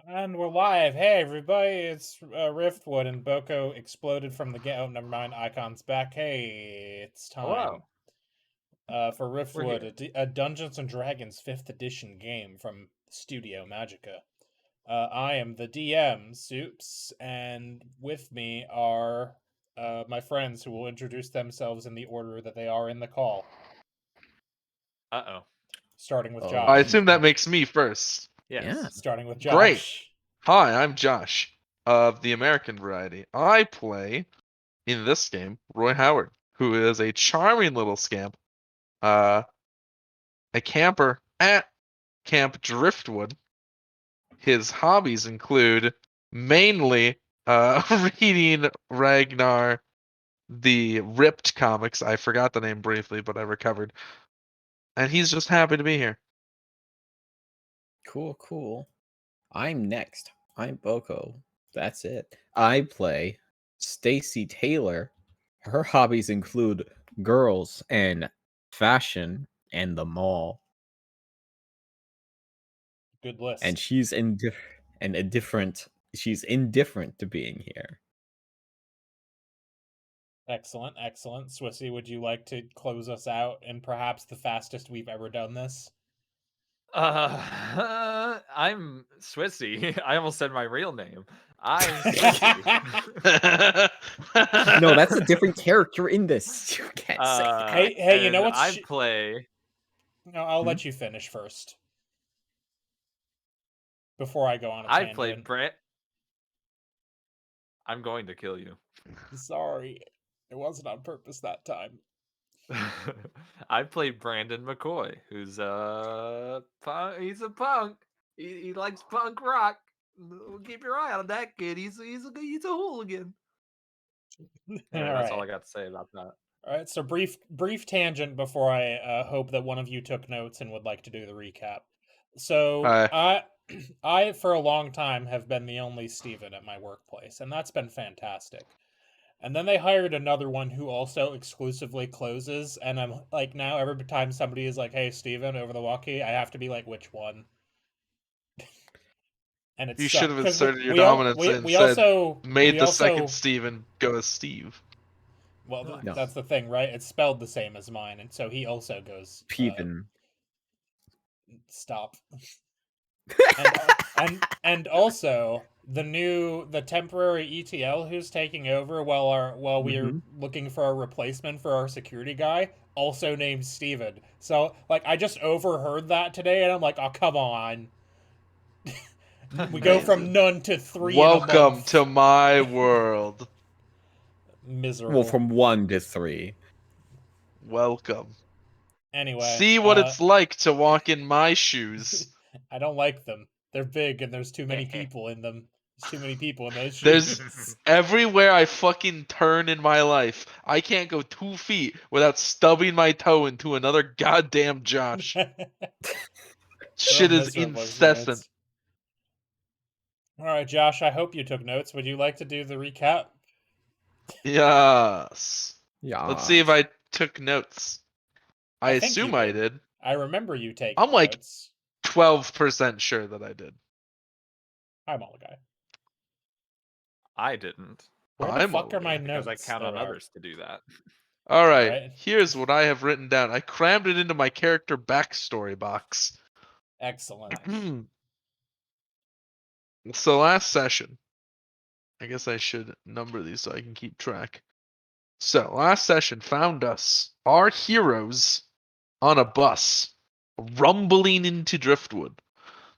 And we're live. Hey, everybody, it's Riftwood, and Boko exploded from the game. Oh, never mind. Icon's back. Hey, it's time Hello. for We're Riftwood, here. a Dungeons & Dragons 5th edition game from Studio Magica. I am the DM, Soups, and with me are my friends who will introduce themselves in the order that they are in the call, Uh-oh. starting with I Josh. assume that makes me first. Yes. Yeah. Starting with Great. Josh. Hi, I'm Josh, of the American variety. I play, in this game, Roy Howard, who is a charming little scamp, a camper at Camp Driftwood. His hobbies include mainly reading Ragnar, the Ripped comics. I forgot the name briefly, but I recovered. And he's just happy to be here. Cool. I'm next. I'm Boko. That's it. I play Stacy Taylor. Her hobbies include girls and fashion and the mall. Good list. And she's indifferent to being here. Excellent. Swissy, would you like to close us out in perhaps the fastest we've ever done this? I'm Swissy. I almost said my real name. I'm Swissy. No, that's a different character in this. You can't say that. Hey, you know what? I play. No, I'll let you finish first. Before I go on a tangent. I play Brant. I'm going to kill you. Sorry. It wasn't on purpose that time. I play Brandon McCoy, who's he's a punk. He likes punk rock. Keep your eye on that kid. He's a hooligan. Anyway, that's all I got to say about that. All right, so brief tangent before I hope that one of you took notes and would like to do the recap. So I for a long time have been the only Steven at my workplace, and that's been fantastic. And then they hired another one who also exclusively closes, and I'm like, now every time somebody is like, "Hey, Steven," over the walkie, I have to be like, "Which one?" And it's You should have inserted your dominance and made the second Steven go as Steve. Well, that's the thing, right? It's spelled the same as mine, and so he also goes Peven. Stop. and also the temporary ETL who's taking over while we're looking for a replacement for our security guy, also named Steven. So like I just overheard that today and I'm like, oh come on. We go from none to 3 Welcome in a month. to my world. Miserable. Well, from 1 to 3. Welcome. Anyway. See what it's like to walk in my shoes. I don't like them. They're big and there's too many people in them. There's too many people in those shoes. There's everywhere I fucking turn in my life. I can't go 2 feet without stubbing my toe into another goddamn Josh. Shit is incessant. All right, Josh, I hope you took notes. Would you like to do the recap? Yes. Yeah. Let's see if I took notes. I assume I did. I remember you taking I'm like notes. 12% sure that I did. I'm all the guy. I didn't. Where the fuck are my because notes? I count on others to do that. All right, here's what I have written down. I crammed it into my character backstory box. Excellent. So last session, I guess I should number these so I can keep track. So last session found us, our heroes, on a bus, rumbling into Driftwood.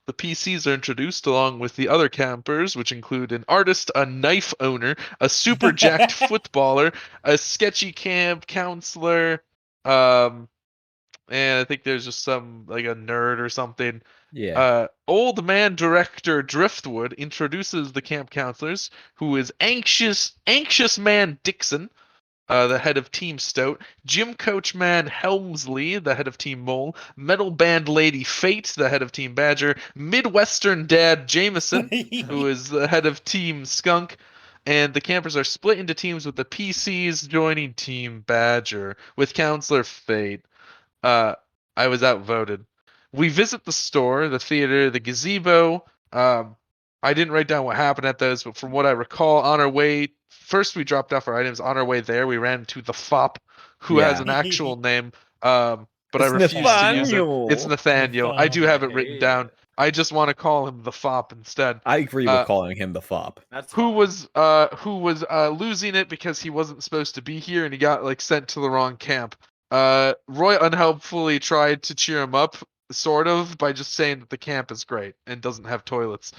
The PCs are introduced along with the other campers, which include an artist, a knife owner, a super jacked footballer, a sketchy camp counselor, and I think there's just some, like a nerd or something. Yeah. Old man director Driftwood introduces the camp counselors, who is anxious man Dixon, the head of Team Stout, gym coach man Helmsley, the head of Team Mole, metal band lady Fate, the head of Team Badger, Midwestern dad Jameson, who is the head of Team Skunk, and the campers are split into teams with the PCs joining Team Badger, with Counselor Fate. I was outvoted. We visit the store, the theater, the gazebo, I didn't write down what happened at those, but from what I recall, on our way, first we dropped off our items. On our way there, we ran into the fop, who has Yeah. an actual name, but I It's refuse to use it. It's Nathaniel. Nathaniel. I do have it written Hey, down. I just want to call him the fop instead. I agree with calling him the fop. that's Who fine. was losing it because he wasn't supposed to be here and he got like sent to the wrong camp. Roy unhelpfully tried to cheer him up, sort of, by just saying that the camp is great and doesn't have toilets.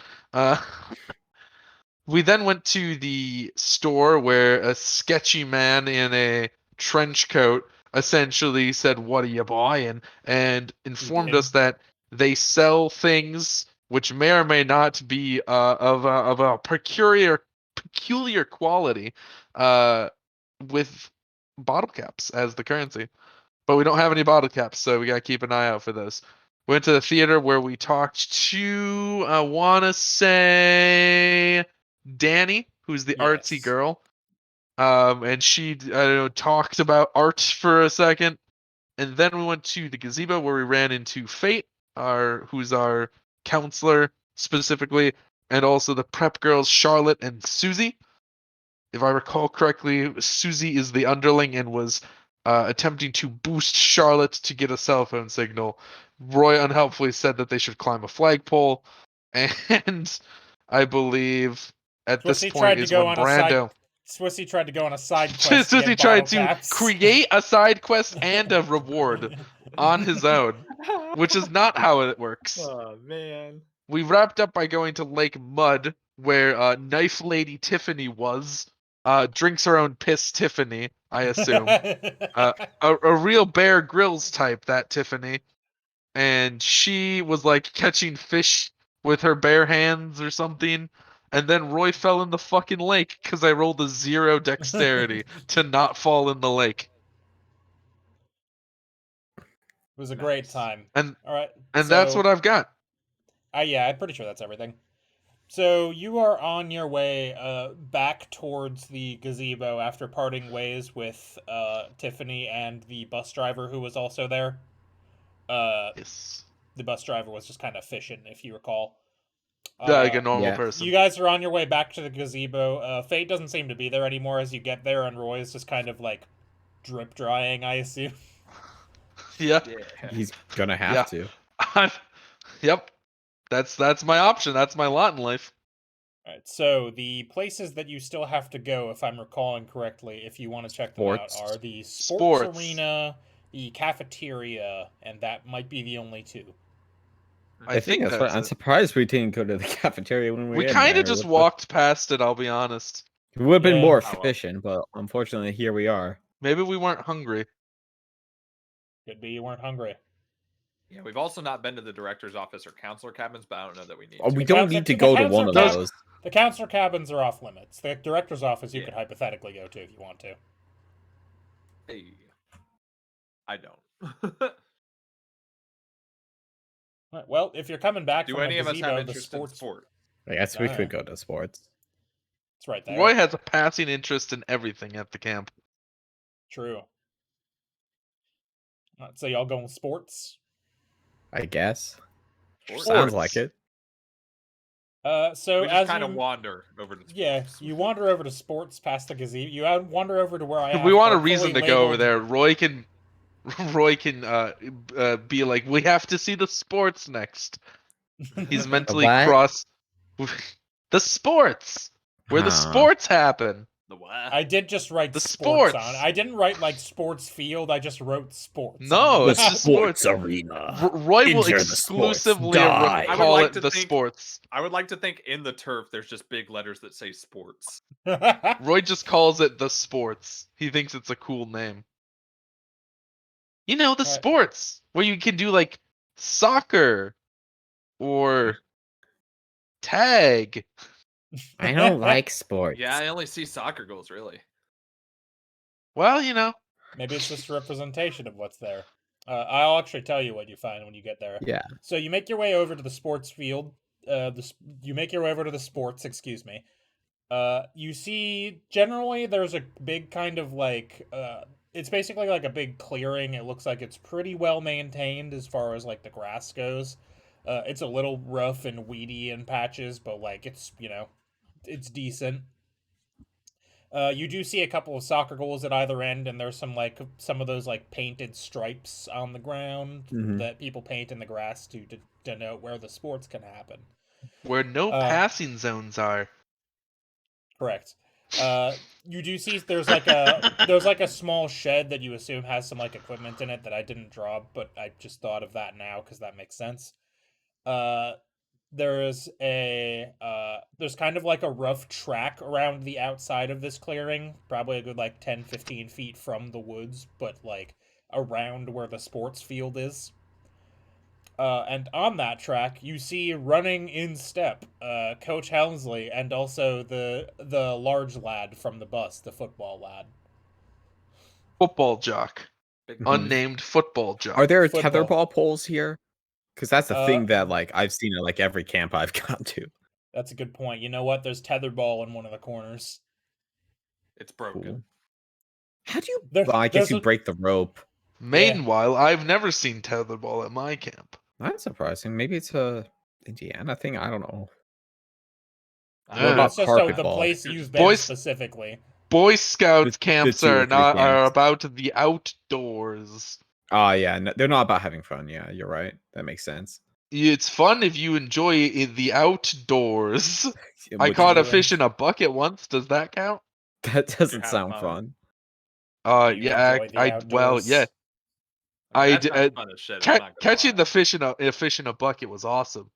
We then went to the store where a sketchy man in a trench coat essentially said, "What are you buying?" and informed did. us that they sell things which may or may not be of a peculiar quality, with bottle caps as the currency. But we don't have any bottle caps, so we gotta keep an eye out for those. Went to the theater where we talked to, I wanna say, Danny, who's the artsy Yes. girl. And she, I don't know, talked about art for a second. And then we went to the gazebo where we ran into Fate, who's our counselor specifically, and also the prep girls Charlotte and Susie. If I recall correctly, Susie is the underling and was attempting to boost Charlotte to get a cell phone signal. Roy unhelpfully said that they should climb a flagpole, and I believe at this Swissy point tried to is go when on a side. Brando. Swissy tried to go on a side quest to Susie get tried bottle to caps. create a side quest and a reward on his own, which is not how it works. Oh man. We wrapped up by going to Lake Mud, where Knife Lady Tiffany was. Drinks her own piss, Tiffany, I assume. A real Bear Grylls type, that Tiffany. And she was like catching fish with her bare hands or something. And then Roy fell in the fucking lake because I rolled a 0 dexterity to not fall in the lake. It was a great time. And All right. that's what I've got. Yeah, I'm pretty sure that's everything. So you are on your way back towards the gazebo after parting ways with Tiffany and the bus driver who was also there. Yes. The bus driver was just kind of fishing, if you recall. Like a normal Yeah. person. You guys are on your way back to the gazebo. Fate doesn't seem to be there anymore as you get there, and Roy is just kind of like drip drying, I assume. Yeah. He's gonna have to. Yep. That's my option. That's my lot in life. Alright, so the places that you still have to go, if I'm recalling correctly, if you want to check them out, are the sports arena, the cafeteria, and that might be the only two. I think that's right. I'm surprised we didn't go to the cafeteria when we kind of just walked past it, I'll be honest. It would have been more well. efficient, but unfortunately, here we are. Maybe we weren't hungry. Could be you weren't hungry. Yeah, we've also not been to the director's office or counselor cabins, but I don't know that we need Oh, to. we don't need to go to one of those. The counselor cabins are off limits. The director's office you could hypothetically go to if you want to. Hey. I don't. Well, if you're coming back Do from any the of us gazebo, have interest in sport? I guess we could go to sports. It's right there. Roy has a passing interest in everything at the camp. True. So y'all going sports? I guess. Sports. Sounds like it. So we just as kind you of wander over to sports. Yeah, you wander over to sports past the gazebo. You wander over to where I have We want a artfully reason to labeled... go over there. Roy can be like, we have to see the sports next. He's mentally cross. The sports! Where the sports happen. The what? I did just write the sports on. I didn't write like sports field. I just wrote sports. No, it's the just sports arena. Roy will exclusively call it the sports. I would like to think in the turf there's just big letters that say sports. Roy just calls it the sports. He thinks it's a cool name. You know, the sports where you can do like soccer or tag. I don't like sports. Yeah, I only see soccer goals, really. Well, you know. Maybe it's just a representation of what's there. I'll actually tell you what you find when you get there. Yeah. So you make your way over to the sports field. You make your way over to the sports, excuse me. You see, generally, there's a big kind of like... it's basically like a big clearing. It looks like it's pretty well maintained as far as like the grass goes. It's a little rough and weedy in patches, but like it's it's decent. You do see a couple of soccer goals at either end, and there's some of those like painted stripes on the ground that people paint in the grass to denote where the sports can happen. Where no passing zones are. Correct. You do see there's like a small shed that you assume has some like equipment in it that I didn't draw, but I just thought of that now because that makes sense. There's kind of like a rough track around the outside of this clearing, probably a good like 10-15 feet from the woods, but like around where the sports field is. And on that track, you see running in step Coach Helmsley and also the large lad from the bus, the football lad. Football jock. Unnamed football jock. Are there tetherball poles here? Because that's a thing that like I've seen at like every camp I've gone to. That's a good point. You know what? There's tetherball in one of the corners. It's broken. Cool. How do you? Well, I guess you break the rope. Meanwhile, I've never seen tetherball at my camp. That's surprising. Maybe it's a Indiana thing. I don't know. That's just the place you've been specifically. Boy Scouts camps are about the outdoors. Oh yeah, no, they're not about having fun. Yeah, you're right. That makes sense. It's fun if you enjoy the outdoors. I caught a fish in a bucket once. Does that count? That doesn't sound fun. Yeah. Catching the fish in a bucket was awesome.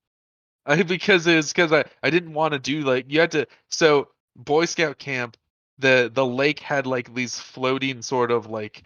Because I didn't want to do like you had to. So Boy Scout camp, the lake had like these floating sort of like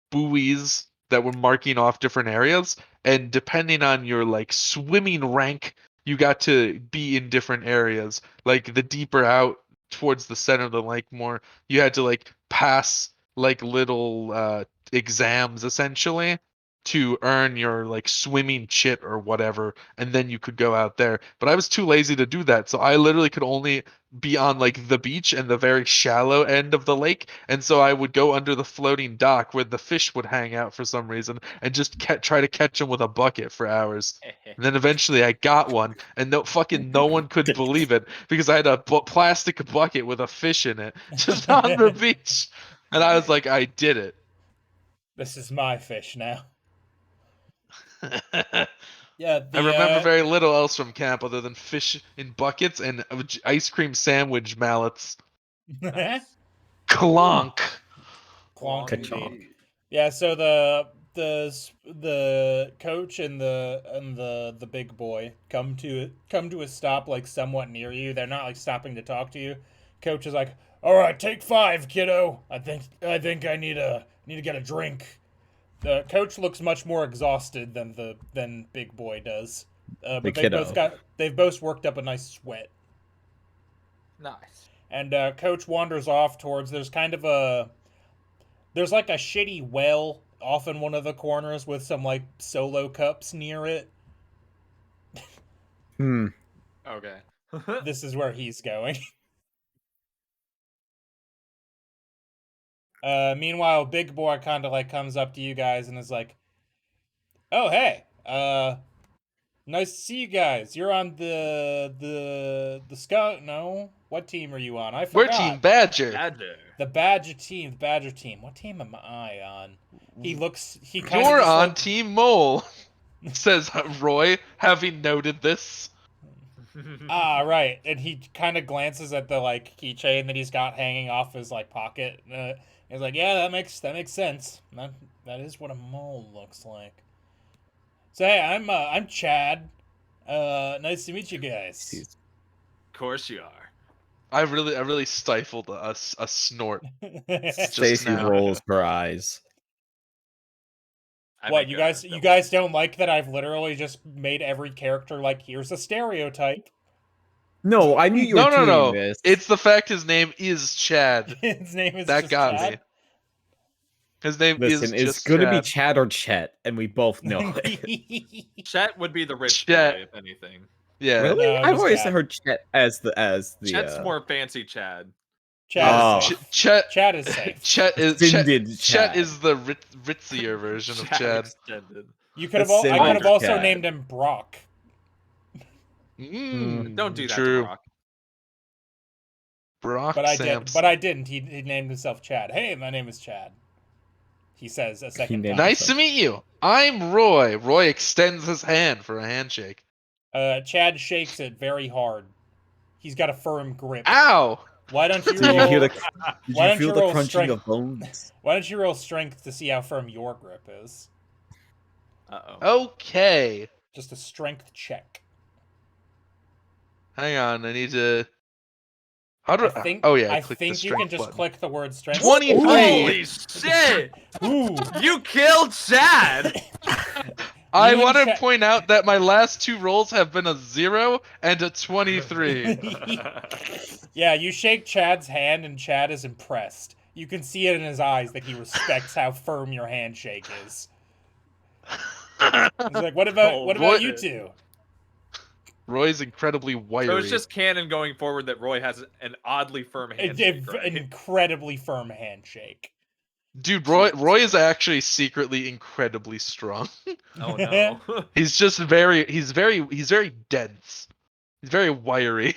buoys that were marking off different areas, and depending on your like swimming rank, you got to be in different areas. Like the deeper out towards the center of the lake more, you had to like pass like little exams essentially to earn your like swimming chit or whatever, and then you could go out there. But I was too lazy to do that, so I literally could only be on like the beach and the very shallow end of the lake, and so I would go under the floating dock where the fish would hang out for some reason and just try to catch them with a bucket for hours. And then eventually I got one, and no one could believe it because I had a plastic bucket with a fish in it just on the beach, and I was like, I did it. This is my fish now. I remember very little else from camp other than fish in buckets and ice cream sandwich mallets. Clonk. Clonk indeed. Yeah, so the coach and the big boy come to a stop like somewhat near you. They're not like stopping to talk to you. Coach is like, "All right, take 5, kiddo. I think I need to get a drink." The coach looks much more exhausted than Big Boy does, but they've both worked up a nice sweat. Nice. And Coach wanders off towards there's like a shitty well off in one of the corners with some like solo cups near it. Okay. This is where he's going. Meanwhile, Big Boy kind of like comes up to you guys and is like, "Oh hey, nice to see you guys. You're on the Scout. No, what team are you on? I forgot. We're Team Badger. The Badger team. The Badger team. What team am I on? You're on Team Mole," says Roy, having noted this. Right. And he kind of glances at the like keychain that he's got hanging off his like pocket. He's like, "Yeah, that makes sense. That is what a mole looks like." So hey, I'm Chad. Nice to meet you guys. Of course you are. I really stifled a snort. Stacy rolls her eyes. What, you guys don't like that I've literally just made every character like, here's a stereotype? No, I knew you were doing this. It's the fact his name is Chad. His name is that got Chad? me. His name is just it's going to be Chad or Chet, and we both know it. Chet would be the rich boy, if anything. Yeah. Really? No, I've always heard Chet as the Chet's more fancy Chad. Chad is safe. Chad is safe. Chet is the ritzier version of Chad. Extended. You could have. The I could have also Cat. named him Brock. Don't do that true. to Brock. Brock But I Sampson. did. But I didn't. He named himself Chad. Hey, my name is Chad. He says a second time. Nice to meet you. I'm Roy. Roy extends his hand for a handshake. Chad shakes it very hard. He's got a firm grip. Ow! Why don't you Did you roll? hear the, Why don't feel you the roll crunching strength? of bones? Why don't you roll strength to see how firm your grip is? Okay. Just a strength check. Hang on, I need to. How do I think. Oh yeah, I click the think you can strength just button. click the word strength. 23. Holy shit! Ooh. You killed Chad! I You and want to Chad- point out that my last 2 rolls have been a 0 and a 23. Yeah, you shake Chad's hand, and Chad is impressed. You can see it in his eyes that he respects how firm your handshake is. He's like, "What about you two?" Roy's incredibly wiry. So it's just canon going forward that Roy has an oddly firm handshake, An right? incredibly firm handshake. Dude, Roy is actually secretly incredibly strong. Oh no. He's just very dense. He's very wiry.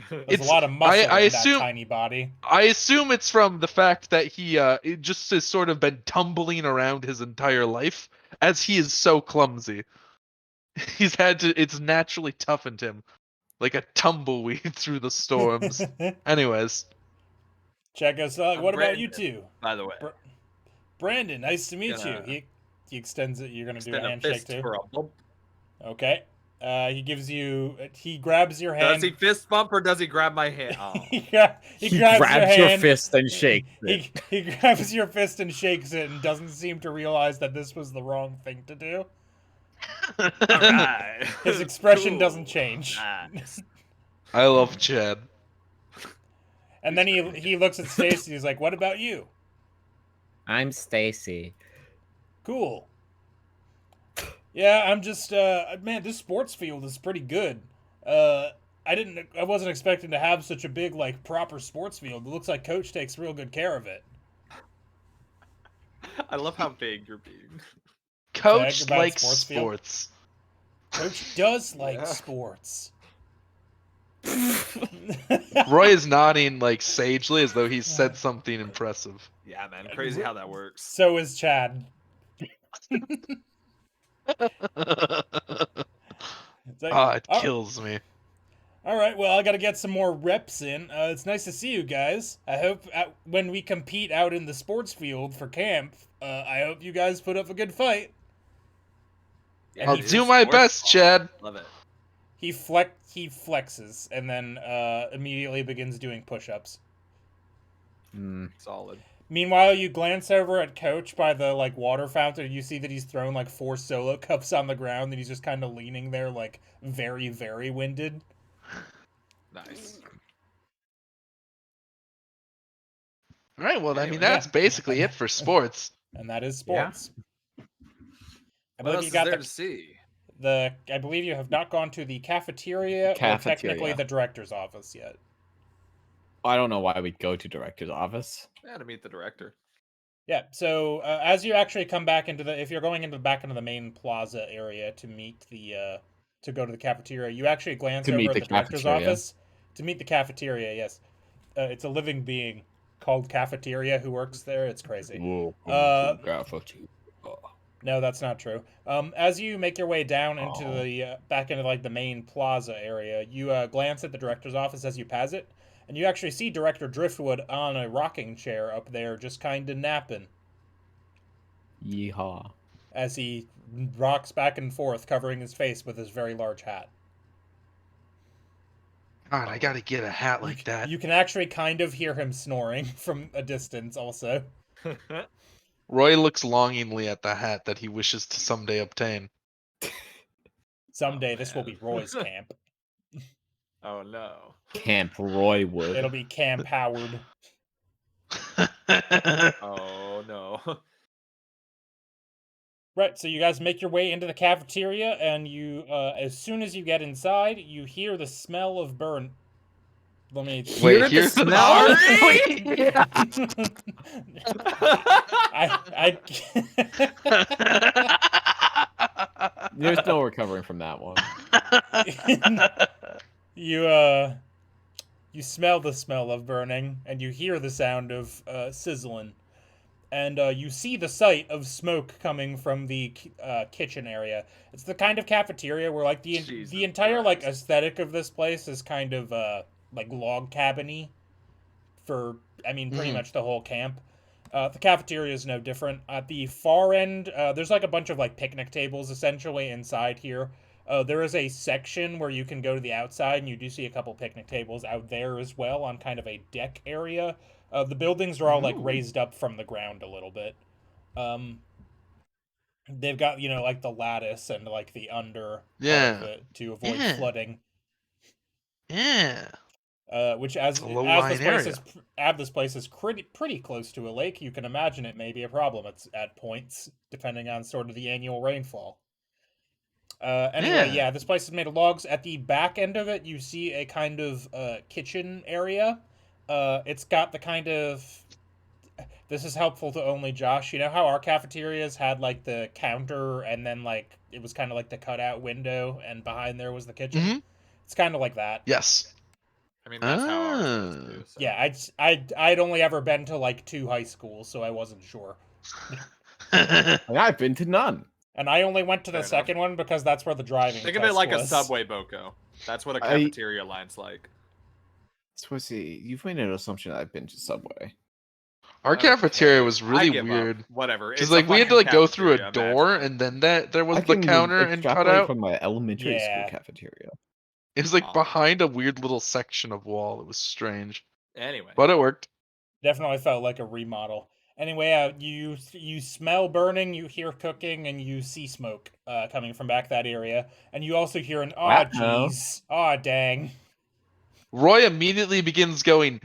There's a lot of muscle I in assume, that tiny body. I assume it's from the fact that he it just has sort of been tumbling around his entire life, as he is so clumsy. He's had to. It's naturally toughened him, like a tumbleweed through the storms. Anyways, Chad goes, "What about you two?" By the way, Brandon, nice to meet Gonna- you. He extends it. You're gonna do a extend a handshake fist too. for a bump. Okay. He gives you. He grabs your hand. Does he fist bump or does he grab my hand? Oh. he grabs your hand. fist and shakes it. He grabs your fist and shakes it, and doesn't seem to realize that this was the wrong thing to do. Alright. His expression Cool. doesn't change. Nice. I love Chad. And then he looks at Stacy. He's like, "What about you?" I'm Stacy. Cool. Yeah, I'm just man, this sports field is pretty good. I wasn't expecting to have such a big, like, proper sports field. It looks like Coach takes real good care of it. I love how vague you're being. Coach about likes sports field? sports. Coach does like Yeah. sports. Roy is nodding like sagely as though he's said something impressive. Yeah, man. Crazy how that works. So is Chad. It's like, It kills me. all right, well, I got to get some more reps in. It's nice to see you guys. I hope when we compete out in the sports field for camp, I hope you guys put up a good fight. Yeah, I'll dude, do my sports best, ball. Chad. Love it. He flexes and then immediately begins doing push-ups. Solid. Meanwhile, you glance over at Coach by the like water fountain, and you see that he's thrown like 4 solo cups on the ground, and he's just kind of leaning there, like very, very winded. Nice. All right, well, I Anyway, mean, that's yeah. basically it for sports. And that is sports. I What believe else you is got there to see? I believe you have not gone to the cafeteria, or technically Cafeteria. the director's office yet. I don't know why we'd go to director's office. Yeah, to meet the director. Yeah, so as you actually come back if you're going back into the main plaza area to meet to go to the cafeteria, you actually glance over at the director's cafeteria. office to meet the cafeteria. Yes, it's a living being called Cafeteria who works there. It's crazy. Cafeteria. No, that's not true. As you make your way down into the back into like the main plaza area, you glance at the director's office as you pass it, and you actually see Director Driftwood on a rocking chair up there, just kind of napping Yeehaw. as he rocks back and forth, covering his face with his very large hat. God, I gotta get a hat like that. You can actually kind of hear him snoring from a distance. Also, Roy looks longingly at the hat that he wishes to someday obtain. someday this will be Roy's camp. Oh no. Camp Roywood. It'll be Camp Howard. Oh no. Right, so you guys make your way into the cafeteria, and you, as soon as you get inside, you hear the smell of burn. Let me. Wait, here's the I There's no recovering from that one. You smell the smell of burning, and you hear the sound of sizzling, and you see the sight of smoke coming from the kitchen area. It's the kind of cafeteria where like the entire Christ. like aesthetic of this place is kind of like log cabin-y for pretty much the whole camp. The cafeteria is no different. At the far end, there's like a bunch of like picnic tables essentially inside here. There is a section where you can go to the outside, and you do see a couple picnic tables out there as well on kind of a deck area. The buildings are all like raised up from the ground a little bit. They've got like the lattice and like the under part of it to avoid flooding. Yeah. Which as this place is pretty close to a lake, you can imagine it may be a problem at points, depending on sort of the annual rainfall. Anyway, this place is made of logs. At the back end of it, you see a kind of kitchen area. It's got the kind of... This is helpful to only Josh. You know how our cafeterias had like the counter, and then like it was kind of like the cutout window, and behind there was the kitchen? Mm-hmm. It's kind of like that. Yes. I mean, that's how ours was too. So. Yeah, I'd only ever been to like 2 high schools, so I wasn't sure. I've been to none. And I only went to the second one because that's where the driving Think of it like a subway, Boko. That's what a cafeteria line's like. So see, you've made an assumption that I've been to Subway. Our cafeteria was really weird. Up. Whatever. Because like we had to like go through a door, and then there was the counter and cutout from my elementary school cafeteria. It was like behind a weird little section of wall. It was strange. Anyway, but it worked. Definitely felt like a remodel. Anyway, you smell burning, you hear cooking, and you see smoke coming from back that area, and you also hear an jeez, dang. Roy immediately begins going,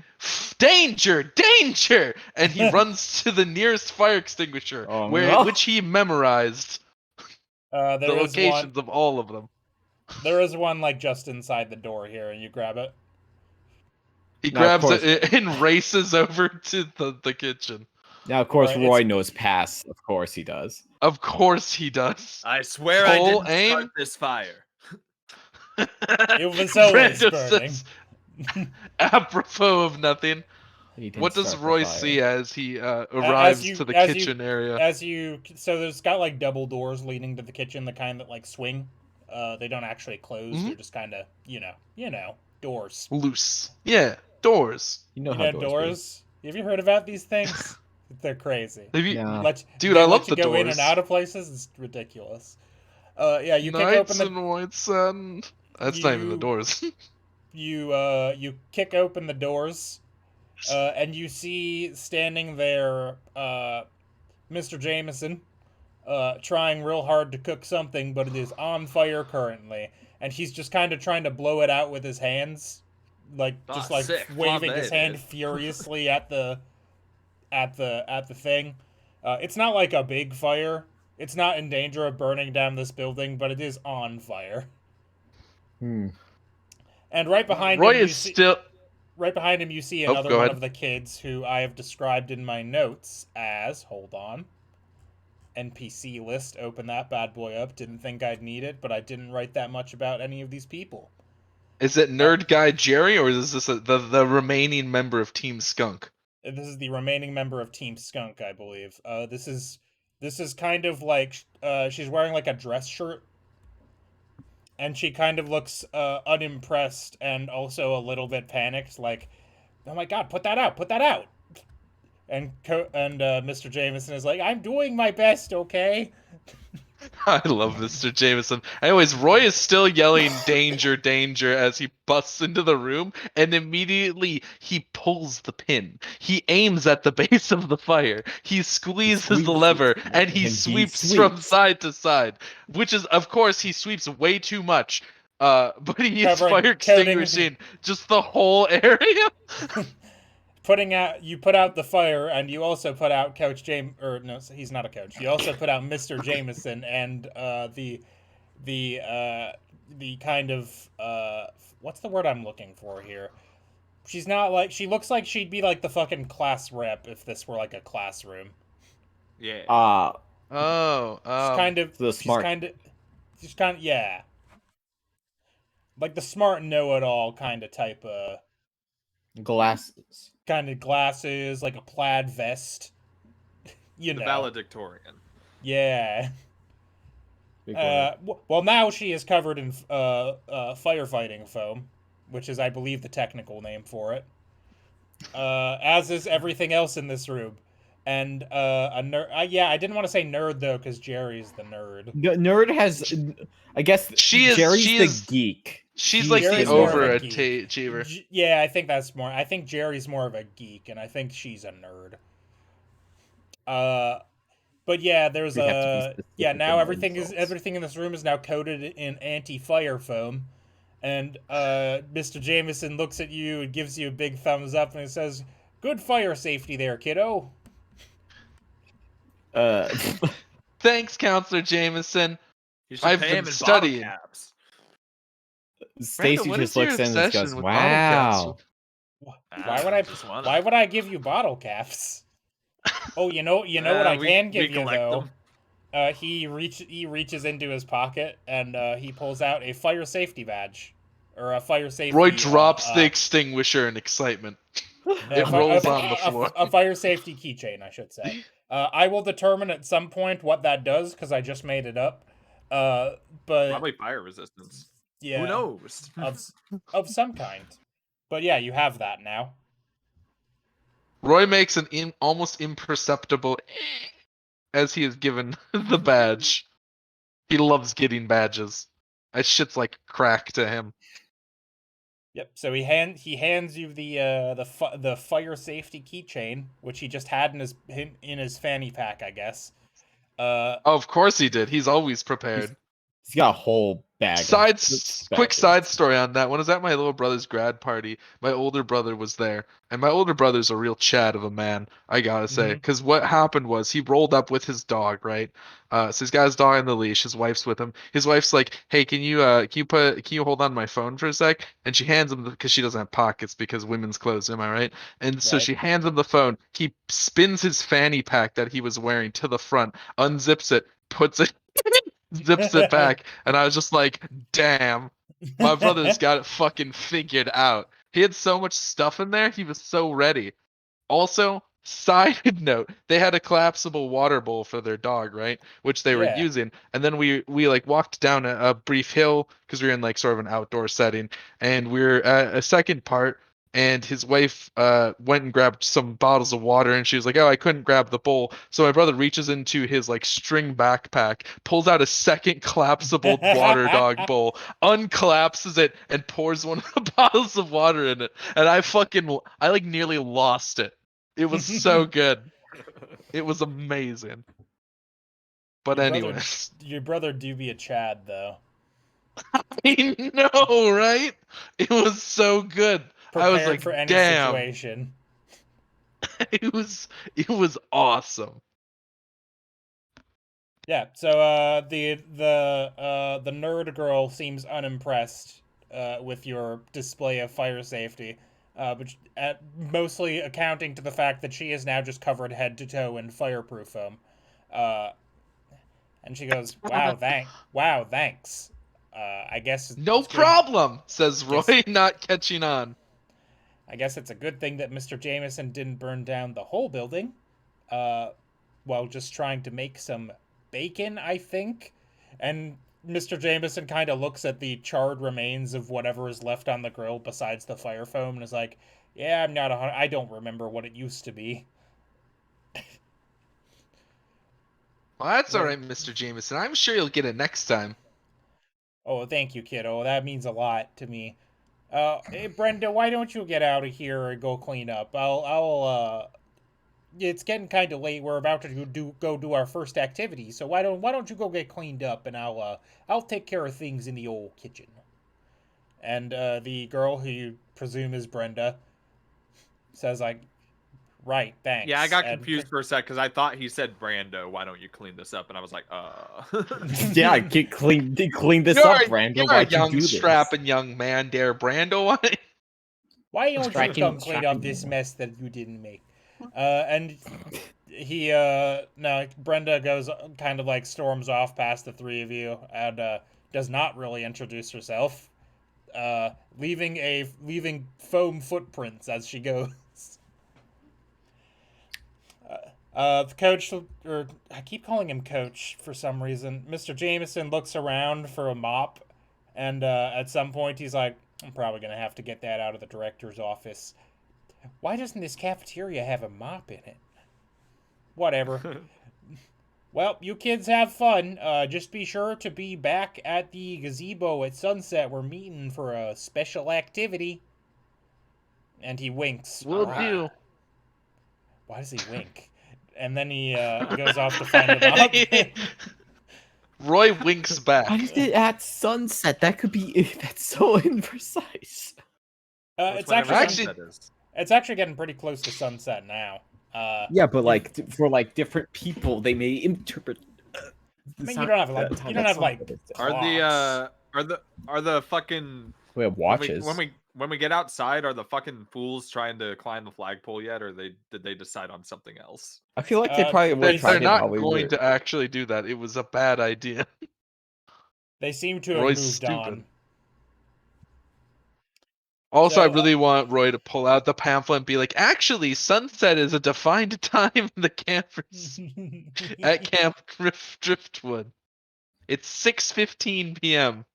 danger, danger, and he runs to the nearest fire extinguisher, which he memorized the locations of all of them. There is one like just inside the door here, and you grab it. He grabs it and races over to the kitchen. Now, of course, Roy knows pass. Of course he does. Of course he does. I swear I didn't start this fire. It was always burning. Apropos of nothing, what does Roy see as he arrives to the kitchen area? So there's got like double doors leading to the kitchen, the kind that like swing. They don't actually close. Mm-hmm. They're just kind of, doors. Loose. Yeah, doors. You know how doors. Have you heard about these things? They're crazy. Dude, I love the doors. Go in and out of places. It's ridiculous. You kick open the white sun. That's not even the doors. You kick open the doors, and you see standing there, Mr. Jameson, trying real hard to cook something, but it is on fire currently, and he's just kind of trying to blow it out with his hands, waving his hand furiously at the thing. It's not like a big fire. It's not in danger of burning down this building, but it is on fire. And right behind right behind him, you see another one of the kids who I have described in my notes as, hold on, NPC list. Open that bad boy up. Didn't think I'd need it, but I didn't write that much about any of these people. Is it Nerd Guy Jerry, or is this the remaining member of Team Skunk? This is the remaining member of Team Skunk, I believe. This is kind of like she's wearing like a dress shirt. And she kind of looks unimpressed and also a little bit panicked, like, "Oh my God, put that out, put that out!" And Mr. Jameson is like, "I'm doing my best, okay?" I love Mr. Jameson. Anyways, Roy is still yelling danger, danger as he busts into the room, and immediately he pulls the pin. He aims at the base of the fire. He squeezes the lever, and he sweeps from side to side. Which is, of course, he sweeps way too much. But he is fire extinguishing just the whole area. You put out the fire, and you also put out Coach James, or no, he's not a coach. You also put out Mr. Jameson and the kind of what's the word I'm looking for here? She looks like she'd be like the fucking class rep if this were like a classroom. Yeah. She's kind of the smart. Just kind of, yeah. Like the smart know-it-all kind of type of... Glasses. Kind of glasses, like a plaid vest. You The know. valedictorian. Yeah. Well, now she is covered in firefighting foam, which is, I believe, the technical name for it. As is everything else in this room. And a nerd. Yeah, I didn't want to say nerd though, because Jerry's the nerd. Nerd has, I guess, Jerry's the geek. She's like the overachiever. Yeah, I think that's more. I think Jerry's more of a geek, and I think she's a nerd. But yeah, there's now everything in this room is now coated in anti-fire foam. And Mr. Jameson looks at you and gives you a big thumbs up and he says, "Good fire safety there, kiddo." Thanks, Counselor Jameson. I've been studying. Stacy just looks in and goes, "Wow." Why would I give you bottle caps? Oh, you know what I can give you though. He reaches into his pocket and he pulls out a fire safety badge, or a fire safety. Roy drops the extinguisher in excitement. It rolls on the floor. A fire safety keychain, I should say. I will determine at some point what that does because I just made it up. But probably fire resistance. Yeah. Who knows? of some kind. But yeah, you have that now. Roy makes an almost imperceptible as he is given the badge. He loves getting badges. That shit's like crack to him. Yep. So he hands you the fire safety keychain, which he just had in his fanny pack, I guess. Of course he did. He's always prepared. He's got a whole bag. Quick side story on that. When I was at my little brother's grad party, my older brother was there. And my older brother's a real Chad of a man, I gotta say. Because what happened was he rolled up with his dog, right? So he's got his dog on the leash. His wife's with him. His wife's like, "Hey, can you hold on to my phone for a sec?" And she hands him, because she doesn't have pockets because women's clothes, am I right? And so she hands him the phone. He spins his fanny pack that he was wearing to the front, unzips it, puts it, zips it back, and I was just like, damn, my brother's got it fucking figured out. He had so much stuff in there, he was so ready. Also, side note, they had a collapsible water bowl for their dog, right? Which they were using. And then we like walked down a brief hill because we were in like sort of an outdoor setting, and we were at a second part. And his wife went and grabbed some bottles of water, and she was like, "Oh, I couldn't grab the bowl." So my brother reaches into his like string backpack, pulls out a second collapsible water dog bowl, uncollapses it, and pours one of the bottles of water in it. And I like nearly lost it. It was so good. It was amazing. But anyways, your brother do be a Chad though. I know, right? It was so good. Prepared I was like, for any damn. situation. It was awesome. Yeah, so the nerd girl seems unimpressed with your display of fire safety, but mostly accounting to the fact that she is now just covered head to toe in fireproof foam. And she goes, "Wow, thanks. I guess no problem," says Roy, not catching on. I guess it's a good thing that Mr. Jameson didn't burn down the whole building, while just trying to make some bacon, I think. And Mr. Jameson kind of looks at the charred remains of whatever is left on the grill besides the fire foam and is like, "Yeah, I don't remember what it used to be." Well, that's all right, Mr. Jameson. I'm sure you'll get it next time. Oh, thank you, kiddo. That means a lot to me. Hey, Brando, why don't you get out of here and go clean up? It's getting kind of late. We're about to go do our first activity, so why don't you go get cleaned up, and I'll take care of things in the old kitchen. And the girl, who you presume is Brenda, says like, "Right, thanks." Yeah, I got confused for a sec because I thought he said, "Brando, why don't you clean this up?" And I was like, Yeah, clean this up, Brando. You're a young, strapping young man there, Brando. Why don't you come clean up this mess that you didn't make? And Brenda goes kind of like storms off past the three of you and does not really introduce herself, leaving foam footprints as she goes. The coach, or I keep calling him coach for some reason. Mr. Jameson looks around for a mop, and at some point he's like, "I'm probably gonna have to get that out of the director's office. Why doesn't this cafeteria have a mop in it? Whatever." Well, you kids have fun. Just be sure to be back at the gazebo at sunset. We're meeting for a special activity. And he winks. Will do. Why does he wink? And then he goes off to find a mop. Roy winks back. Why is it at sunset? That could be. That's so imprecise. It's actually getting pretty close to sunset now. Yeah, but like for like different people, they may interpret. I mean, you don't have are the fucking we have watches when we get outside, are the fucking fools trying to climb the flagpole yet, or did they decide on something else? I feel like they probably were they're not going to actually do that. It was a bad idea. They seem to have moved on. Also, I really want Roy to pull out the pamphlet and be like, actually, sunset is a defined time in the campers at Camp Driftwood. It's 6:15 p.m.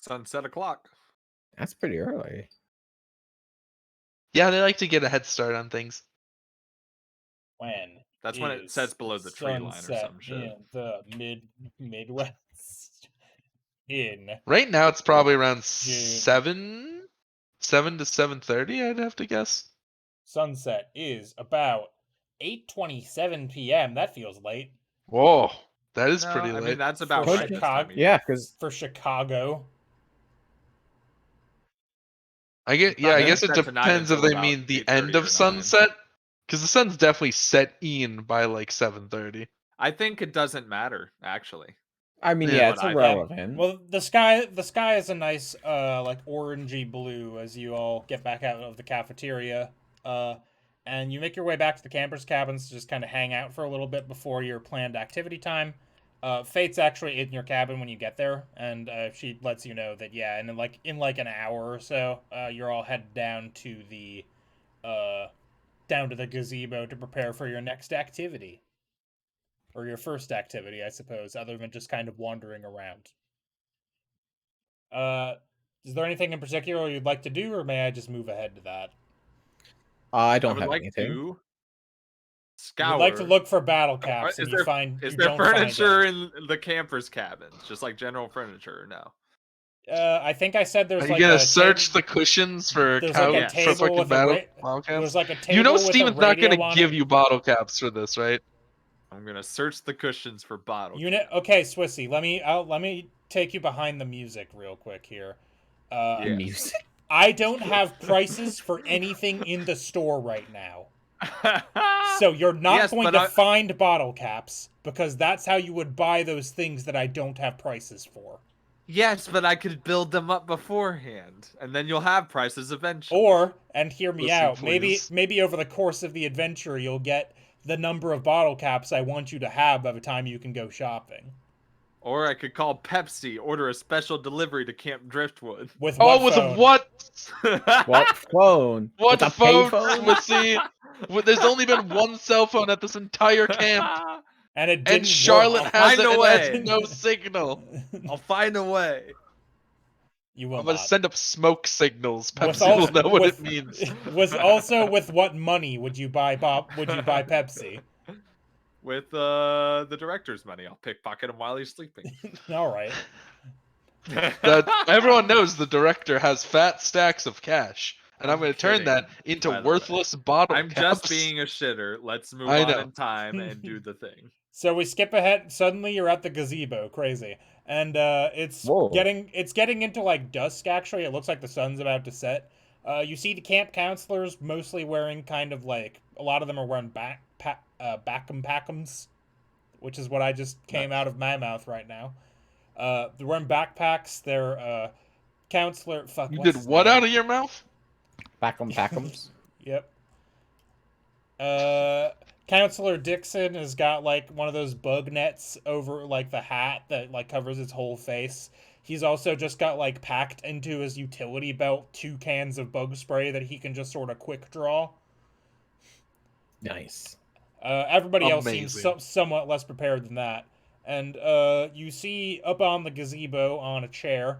Sunset o'clock. That's pretty early. Yeah, they like to get a head start on things. That's when it says below the tree line or some shit. In the Midwest. Right now, it's probably around 7 to 7:30. I'd have to guess. Sunset is about 8:27 p.m. That feels late. Whoa, that is pretty late. I mean, that's about for right. Chicago. Yeah, because for Chicago. I guess it depends if they mean the end of sunset, because the sun's definitely set-in by like 7:30. I think it doesn't matter, actually. I mean, yeah, it's irrelevant. Well, the sky is a nice like orangey blue as you all get back out of the cafeteria, and you make your way back to the campers' cabins to just kind of hang out for a little bit before your planned activity time. Fate's actually in your cabin when you get there, and she lets you know that in like an hour or so, you're all headed down to the gazebo to prepare for your next activity. Or your first activity, I suppose, other than just kind of wandering around. Is there anything in particular you'd like to do, or may I just move ahead to that? I don't have anything. To scour. You'd like to look for battle caps, and is there furniture in the campers' cabins, just like general furniture, or no? I think I said there's. Are you gonna search the cushions for couch for fucking battle caps? There's like a table. You know Steven's not gonna give you bottle caps for this, right? I'm gonna search the cushions for bottles. Okay, Swissy, let me take you behind the music real quick here. Music. I don't have prices for anything in the store right now. So you're not going to find bottle caps, because that's how you would buy those things that I don't have prices for. Yes, but I could build them up beforehand, and then you'll have prices eventually. Or, and hear me out, maybe over the course of the adventure you'll get the number of bottle caps I want you to have by the time you can go shopping. Or I could call Pepsi, order a special delivery to Camp Driftwood. With what phone? What? What phone? What phone? There's only been one cell phone at this entire camp. And it didn't Charlotte work. has no signal. I'll find a way. You will I'm gonna not. send up smoke signals. Pepsi will know what it means. With what money would you buy Pepsi? With the director's money. I'll pickpocket him while he's sleeping. All right. Everyone knows the director has fat stacks of cash, and I'm going to turn that into worthless bottle caps. I'm just being a shitter. Let's move on in time and do the thing. So we skip ahead. Suddenly you're at the gazebo. Crazy. And it's getting into like dusk, actually. It looks like the sun's about to set. You see the camp counselors mostly wearing kind of like, a lot of them are wearing back'ems, which is what I just came out of my mouth right now. They're wearing backpacks. They're counselor. Fuck. You did what out of your mouth? Back'ems. Yep. Counselor Dixon has got like one of those bug nets over like the hat that like covers his whole face. He's also just got like packed into his utility belt 2 cans of bug spray that he can just sort of quick draw. Nice. Everybody else seems Amazing. somewhat less prepared than that. And you see up on the gazebo on a chair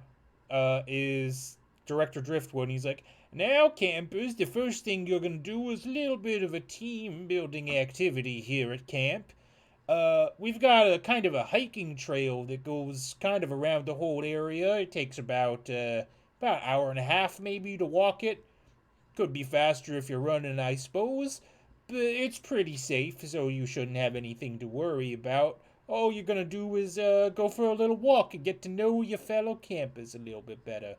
is Director Driftwood. And he's like, now, campers, the first thing you're going to do is a little bit of a team building activity here at camp. We've got a kind of a hiking trail that goes kind of around the whole area. It takes about an hour and a half maybe to walk it. Could be faster if you're running, I suppose, but it's pretty safe, so you shouldn't have anything to worry about. All you're gonna do is go for a little walk and get to know your fellow campers a little bit better.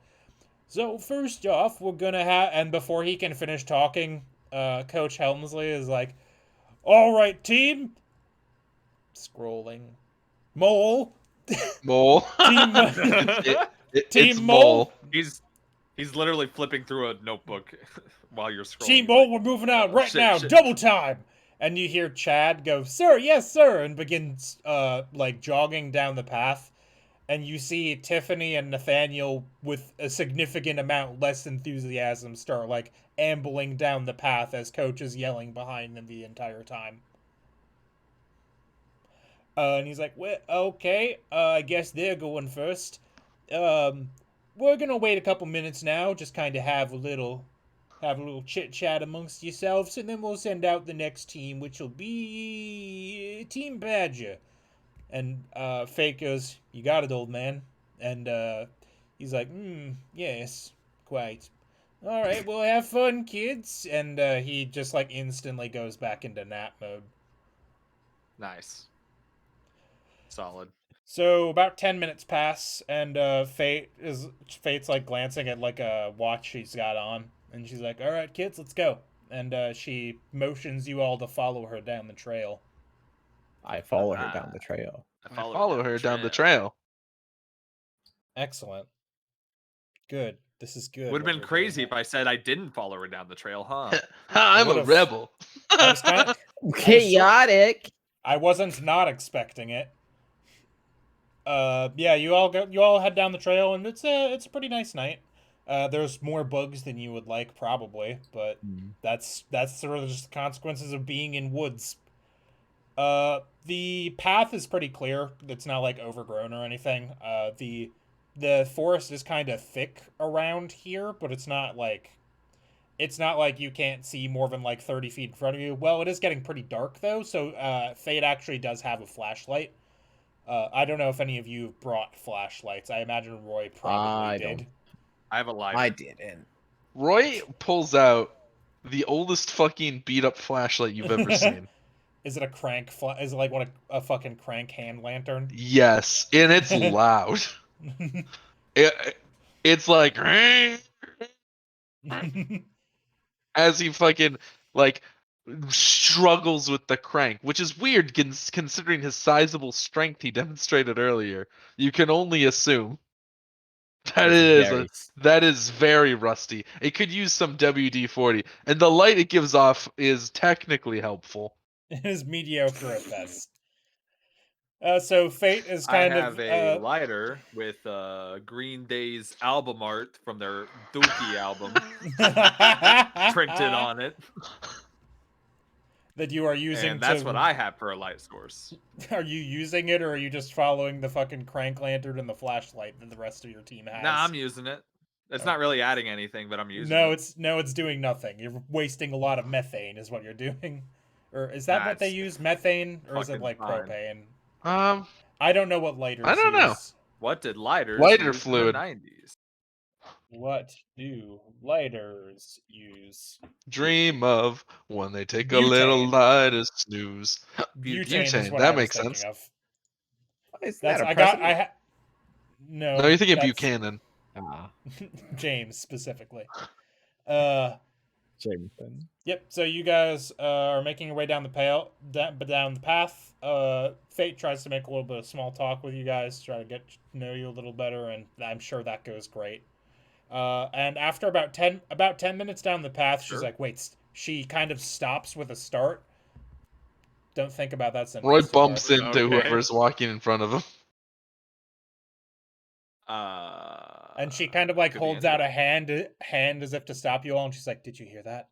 So first off, we're gonna have, and before he can finish talking, Coach Helmsley is like, "All right, team." Scrolling. Mole. Mole. Team. It's Team Mole. He's literally flipping through a notebook while you're scrolling. Team Mole, we're moving out right now. Shit. Double time. And you hear Chad go, "Sir, yes, sir," and begins like jogging down the path. And you see Tiffany and Nathaniel with a significant amount less enthusiasm start like ambling down the path as Coach is yelling behind them the entire time. And he's like, "Well, okay, I guess they're going first. We're gonna wait a couple minutes now, just kind of have a little chit chat amongst yourselves, and then we'll send out the next team, which will be Team Badger." And Fake goes, "You got it, old man." And he's like, yes, quite. All right, well, have fun, kids." And he just like instantly goes back into nap mode. Nice. Solid. So about 10 minutes pass, and Fate's like glancing at like a watch she's got on, and she's like, "All right, kids, let's go." And she motions you all to follow her down the trail. I follow her down the trail. I follow her down the trail. Excellent. Good. This is good. Would have been crazy if I said I didn't follow her down the trail, huh? I'm a rebel. I was kind of chaotic. I wasn't not expecting it. Yeah, you all head down the trail, and it's a pretty nice night. There's more bugs than you would like, probably, but that's sort of just the consequences of being in woods. The path is pretty clear. It's not like overgrown or anything. The forest is kind of thick around here, but it's not like you can't see more than like 30 feet in front of you. Well, it is getting pretty dark though, so Fate actually does have a flashlight. I don't know if any of you brought flashlights. I imagine Roy probably did. I have a lighter. I didn't. Roy pulls out the oldest fucking beat up flashlight you've ever seen. Is it a crank? Is it like what a fucking crank hand lantern? Yes, and it's loud. It's like as he fucking like struggles with the crank, which is weird considering his sizable strength he demonstrated earlier. You can only assume that that is very rusty. It could use some WD-40, and the light it gives off is technically helpful. It is mediocre at best. So Fate is kind I of have a lighter with Green Day's album art from their Dookie album printed on it. That you are using. And that's what I have for a light source. Are you using it, or are you just following the fucking crank lantern and the flashlight that the rest of your team has? Nah, I'm using it. It's not really adding anything, but I'm using it. It's doing nothing. You're wasting a lot of methane, is what you're doing. Or is that what they use? Methane, or is it like propane? I don't know what lighters. I don't know. What did lighters lighter use fluid in the 90s? What do lighters use? Dream of when they take a little lighter snooze. Butane. That makes sense. Of. Is that a president? No. No, you're thinking Buchanan. James specifically. Jameson. Yep. So you guys are making your way down the down the path. Fate tries to make a little bit of small talk with you guys, try to get to know you a little better, and I'm sure that goes great. And after about 10 minutes down the path, she's like, "Wait, she kind of stops with a start. Don't think about that sentence. Roy too bumps hard. into whoever's walking in front of him. And she kind of like holds out a hand as if to stop you all, and she's like, "Did you hear that?"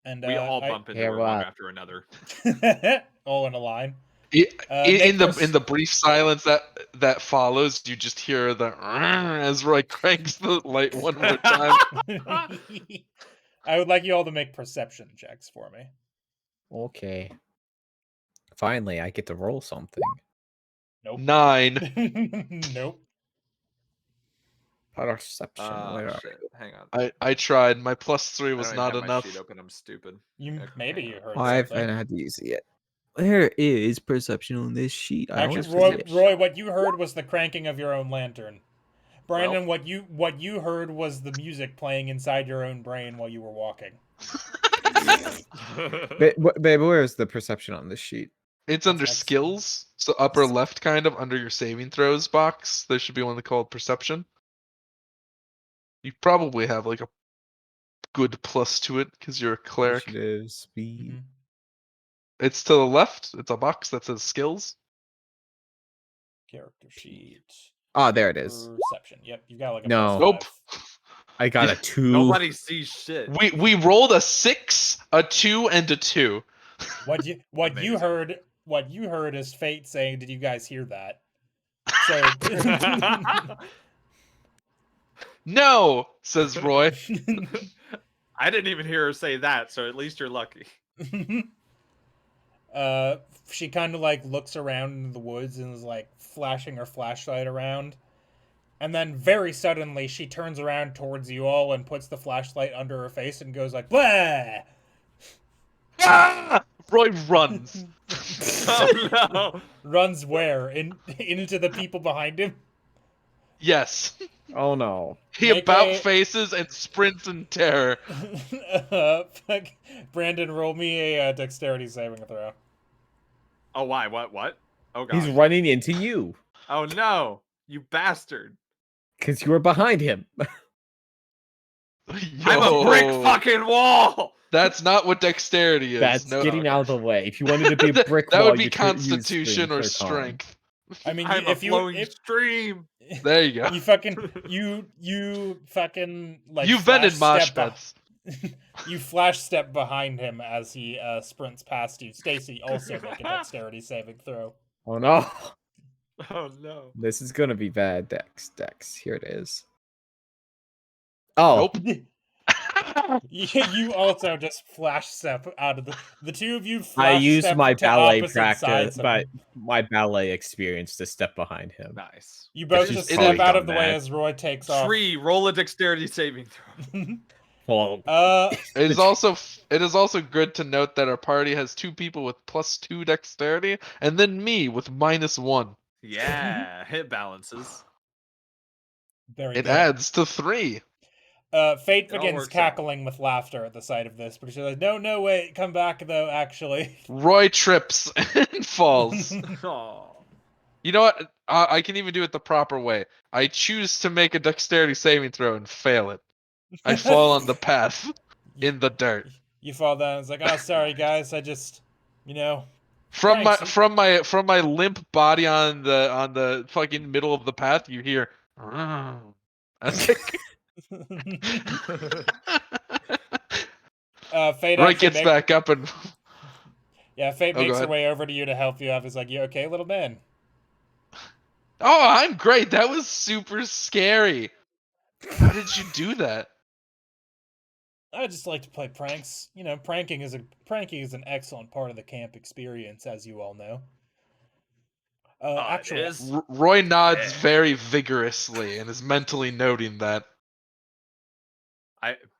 And we all bump into her one after another, all in a line. In the brief silence that follows, you just hear the as Roy cranks the light one more time. I would like you all to make perception checks for me. Okay. Finally, I get to roll something. Nope. 9. Nope. Perception. Shit. Hang on. I tried. My +3 was not enough. My sheet open. I'm stupid. Maybe you heard I've something. had to use it. There is perception on this sheet. Actually, Roy, what you heard was the cranking of your own lantern. Brandon, Well, what you heard was the music playing inside your own brain while you were walking. Babe, where is the perception on this sheet? It's under skills, so upper left, kind of under your saving throws box. There should be one called perception. You probably have like a good plus to it because you're a cleric. Initiative, speed. Mm-hmm. It's to the left. It's a box that says skills. Character sheet. Ah, there it is. Perception. Yep, you got like a No. Nope. I got a 2. Nobody sees shit. We rolled a 6, a 2, and a 2. What you heard is fate saying, "Did you guys hear that?" So No, says Roy. I didn't even hear her say that, so at least you're lucky. She kind of like looks around in the woods and is like flashing her flashlight around. And then very suddenly she turns around towards you all and puts the flashlight under her face and goes like, "Blah!" Ah! Roy runs. Oh no. Runs where? Into the people behind him? Yes. Oh no. He faces and sprints in terror. Brandon, roll me a dexterity saving throw. Oh, why? What? Oh, God. He's running into you. Oh, no. You bastard. Because you were behind him. I'm a brick fucking wall! That's not what dexterity is. That's getting out of the way. If you wanted to be a brick that wall, would be constitution or strength. I mean, I'm a flowing stream. There you go. You fucking like. You've been in mosh pits. You flash step behind him as he sprints past you. Stacy, also make a dexterity saving throw. Oh no. Oh no. This is gonna be bad. Dex. Here it is. Oh. Nope. You also just flash step out of the two of you. I used my ballet practice, my ballet experience to step behind him. Nice. You both just step out of the way as Roy takes off. Roll a dexterity saving throw. Well, it is also good to note that our party has 2 people with +2 dexterity, and then me with -1. Yeah, hit balances. It adds to 3. Fate begins cackling with laughter at the sight of this, but she's like, "No, wait, come back though." Actually, Roy trips and falls. Aww. You know what? I can even do it the proper way. I choose to make a dexterity saving throw and fail it. I fall on the path in the dirt. You fall down. It's like, "Oh, sorry guys. I just, From my limp body on the fucking middle of the path, you hear. Fate Roy gets back up and. Yeah, Fate makes her way over to you to help you up. He's like, "You okay, little man?" Oh, I'm great. That was super scary. How did you do that? I just like to play pranks. Pranking is an excellent part of the camp experience, as you all know. Actually, Roy nods very vigorously and is mentally noting that.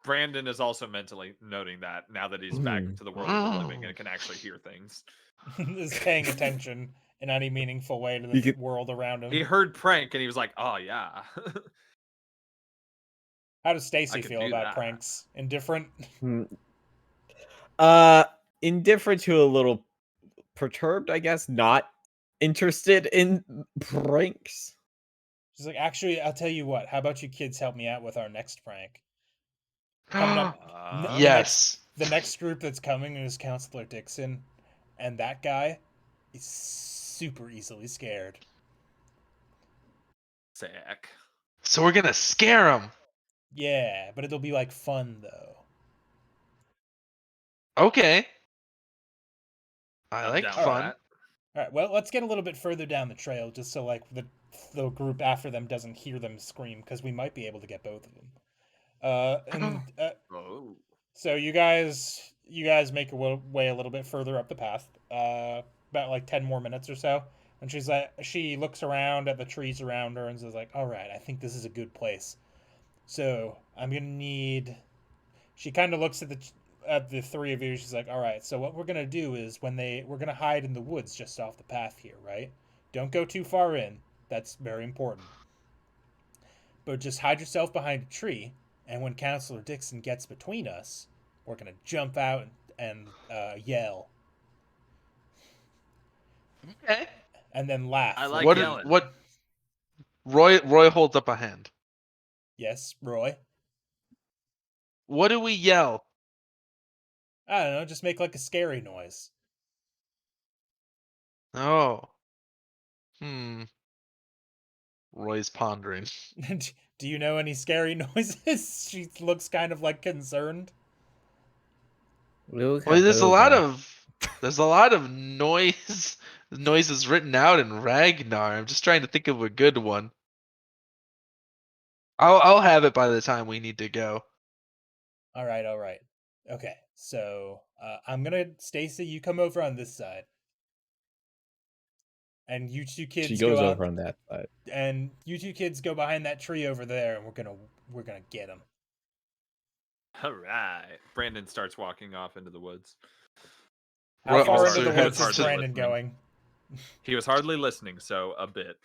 Brandon is also mentally noting that now that he's back to the world of the living and can actually hear things. Is paying attention in any meaningful way to the world around him. He heard prank and he was like, "Oh yeah." How does Stacy feel about pranks? Indifferent? Indifferent to a little perturbed, I guess. Not interested in pranks. She's like, "Actually, I'll tell you what. How about you kids help me out with our next prank?" Coming up, yes. The next group that's coming is Counselor Dixon, and that guy is super easily scared. Sick. So we're gonna scare him. Yeah, but it'll be like fun though. Okay. I I'm like down for fun. that. All right, well, let's get a little bit further down the trail, just so like the group after them doesn't hear them scream, because we might be able to get both of them. Oh. So you guys make your way a little bit further up the path, about like 10 more minutes or so, and she looks around at the trees around her and says like, "All right, I think this is a good place. So I'm gonna need." She kind of looks at the three of you. She's like, "All right, so what we're gonna do is we're gonna hide in the woods just off the path here, right? Don't go too far in. That's very important. But just hide yourself behind a tree, and when Counselor Dixon gets between us, we're gonna jump out and yell, Okay. and then laugh. I like yelling. What? Roy holds up a hand. Yes, Roy. What do we yell? I don't know. Just make like a scary noise. Oh. Roy's pondering. Do you know any scary noises? She looks kind of like concerned. Well, there's a lot of noises written out in Ragnar. I'm just trying to think of a good one. I'll have it by the time we need to go. All right. Okay, so Stacy, you come over on this side, and you two kids She goes go over out, on that side. and you two kids go behind that tree over there, and we're gonna get him. All right. Brandon starts walking off into the woods. How far so into the woods is hardly Brandon listening. going? He was hardly listening, so a bit.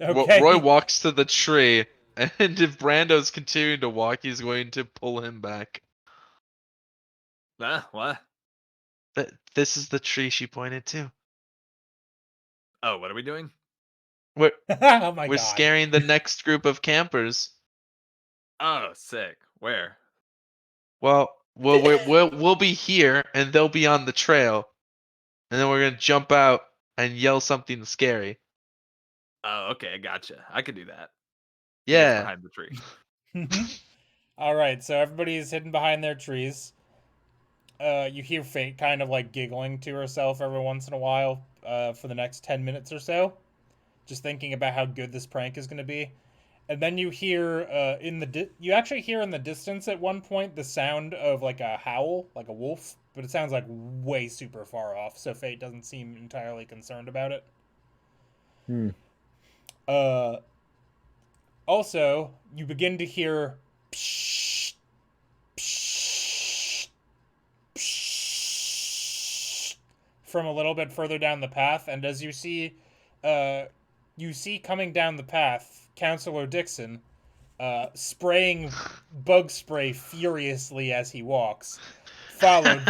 Okay. Roy walks to the tree, and if Brando's continuing to walk, he's going to pull him back. What? This is the tree she pointed to. Oh, what are we doing? We're Oh my we're god. scaring the next group of campers. Oh, sick. Where? Well, we'll be here, and they'll be on the trail, and then we're gonna jump out and yell something scary. Oh, okay, gotcha. I could do that. He gets Yeah. behind the tree. All right, so everybody's hidden behind their trees. You hear Fate kind of like giggling to herself every once in a while for the next 10 minutes or so, just thinking about how good this prank is going to be. And then you hear you actually hear in the distance at one point the sound of like a howl, like a wolf, but it sounds like way super far off, so Fate doesn't seem entirely concerned about it. Uh Also, you begin to hear psh, psh, psh, from a little bit further down the path, and as you see coming down the path Counselor Dixon spraying bug spray furiously as he walks, followed.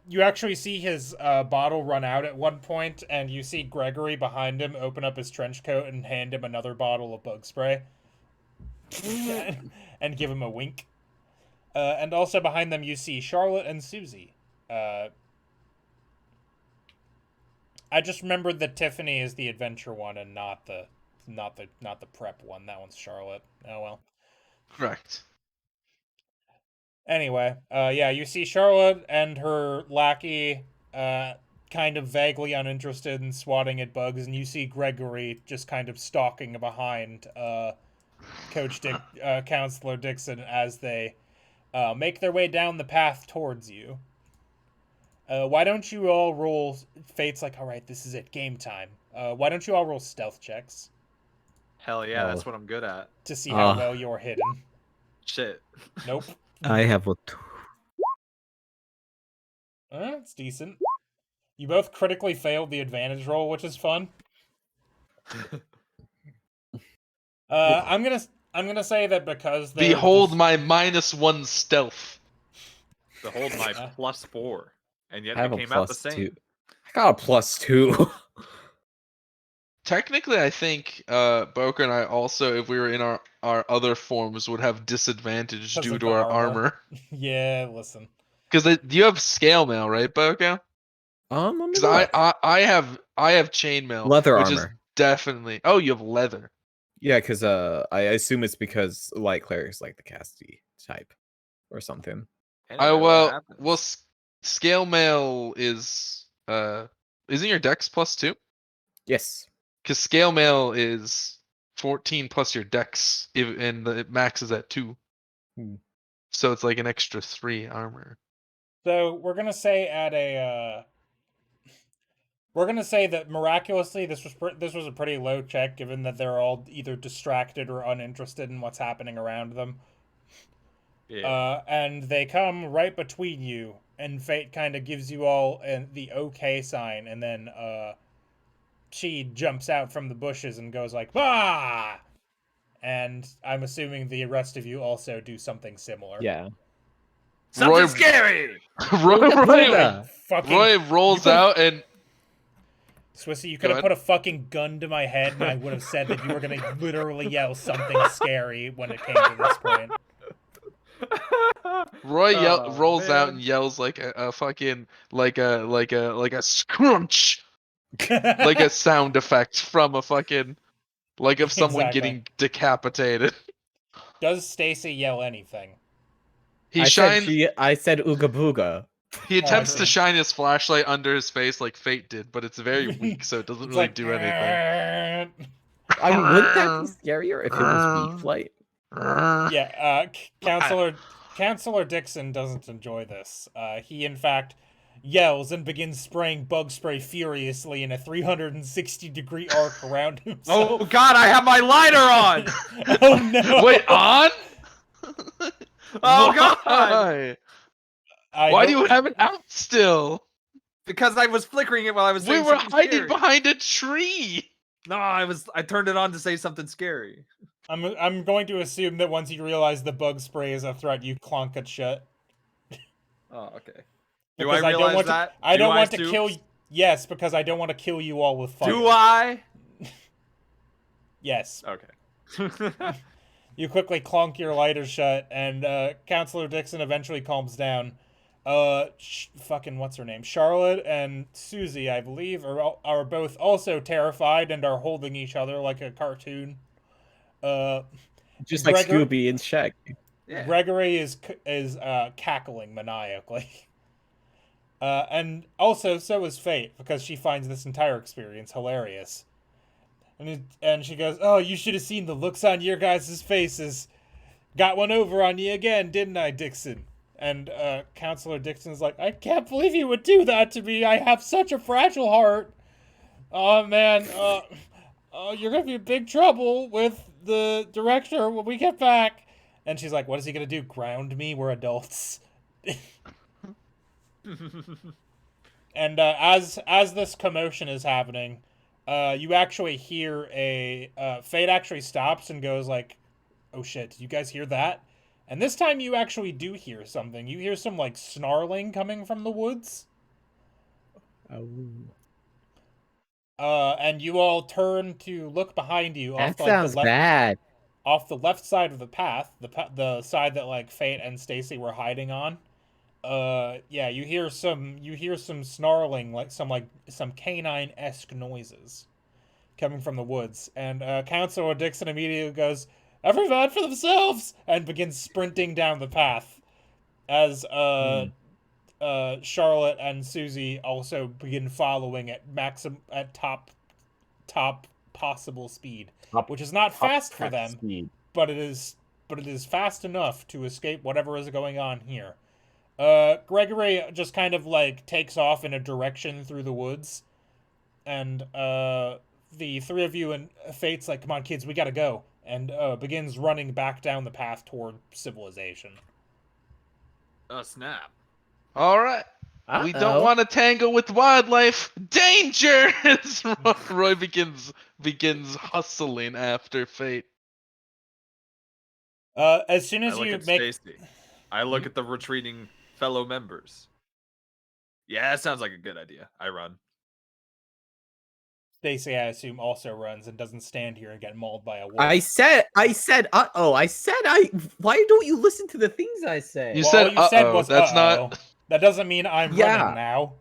You actually see his bottle run out at one point, and you see Gregory behind him open up his trench coat and hand him another bottle of bug spray and give him a wink. And also behind them, you see Charlotte and Susie. I just remembered that Tiffany is the adventure one and not the prep one. That one's Charlotte. Oh well. Correct. Anyway, yeah, you see Charlotte and her lackey kind of vaguely uninterested in swatting at bugs, and you see Gregory just kind of stalking behind Counselor Dixon as they make their way down the path towards you. Why don't you all roll... Fate's like, all right, this is it, game time. Why don't you all roll stealth checks? Hell yeah, that's what I'm good at. To see how well you're hidden. Shit. Nope. I have a It's decent. You both critically failed the advantage roll, which is fun. I'm gonna say that because Behold my -1 stealth. Behold my +4, and yet I have they a came out the +2. same. I got a +2. technically, I think Boker and I also, if we were in our other forms, would have disadvantage 'Cause due of to the our armor. armor. Yeah, listen. Because you have scale mail, right, Boker? Let me Because look. I have chainmail, Leather which is armor. definitely. Oh, you have leather. Yeah, because I assume it's because light clerics like the Cassidy type or something. Anyway, what happens? Scale mail is isn't your dex +2? Yes. Because scale mail is 14 plus your dex, and it maxes at 2. Hmm. So it's like an extra 3 armor. So we're gonna say we're gonna say that miraculously this was a pretty low check, given that they're all either distracted or uninterested in what's happening around them. Yeah. And they come right between you, and Fate kind of gives you all the okay sign, and then she jumps out from the bushes and goes like, "Bah!" And I'm assuming the rest of you also do something similar. Yeah. Something scary! Roy rolls out and... Swissy, you could have put a fucking gun to my head and I would have said that you were going to literally yell something scary when it came to this point. Roy rolls out and yells like a fucking like a scrunch, like a sound effect from a fucking of someone getting decapitated. Does Stacy yell anything? I said ooga booga. He attempts to shine his flashlight under his face like Fate did, but it's very weak, so it doesn't really do anything. I mean, wouldn't that be scarier if it was weak light? Yeah, Counselor Dixon doesn't enjoy this. He, in fact, yells and begins spraying bug spray furiously in a 360-degree arc around himself. Oh God, I have my lighter on! Oh no! Wait, on? Oh God! Why do you have it out still? Because I was flickering it while I was saying We were something hiding scary. behind a tree. No, I turned it on to say something scary. I'm going to assume that once you realize the bug spray is a threat, you clonk it shut. Oh, okay. Do I realize that? I don't want to kill. Yes, because I don't want to kill you all with fire. Do I? Yes. Okay. You quickly clonk your lighter shut, and Counselor Dixon eventually calms down. Fucking what's her name? Charlotte and Susie, I believe, are both also terrified and are holding each other like a cartoon. Just like Scooby and Shaq. Yeah. Gregory is cackling maniacally. And also, so is Fate, because she finds this entire experience hilarious. And she goes, "Oh, you should have seen the looks on your guys' faces. Got one over on you again, didn't I, Dixon?" And Counselor Dixon's like, "I can't believe you would do that to me. I have such a fragile heart. Oh, man. You're going to be in big trouble with the director when we get back." And she's like, "What is he going to do? Ground me? We're adults." And as this commotion is happening, you actually hear Fate actually stops and goes like, "Oh shit, did you guys hear that?" And this time you actually do hear something. You hear some like snarling coming from the woods. Oh. And you all turn to look behind you. That sounds bad. Off the left side of the path, the side that like Fate and Stacy were hiding on. Yeah, you hear some snarling, like some canine-esque noises coming from the woods. And Counselor Dixon immediately goes, "Every man for themselves!" and begins sprinting down the path. As Charlotte and Susie also begin following at top possible speed, which is not fast for them, but it is fast enough to escape whatever is going on here. Gregory just kind of like takes off in a direction through the woods, and the three of you and Fate's like, "Come on, kids, we gotta go," and begins running back down the path toward civilization. Oh, snap. All right. We don't want to tangle with wildlife. Danger! Roy begins hustling after Fate. As soon as you make Stacy, I look at the retreating fellow members. Yeah, that sounds like a good idea. I run. Stacy, I assume, also runs and doesn't stand here and get mauled by a wolf. I said, why don't you listen to the things I say? You Well, said, all you said was, that's uh-oh. not... That doesn't mean I'm Yeah. running now.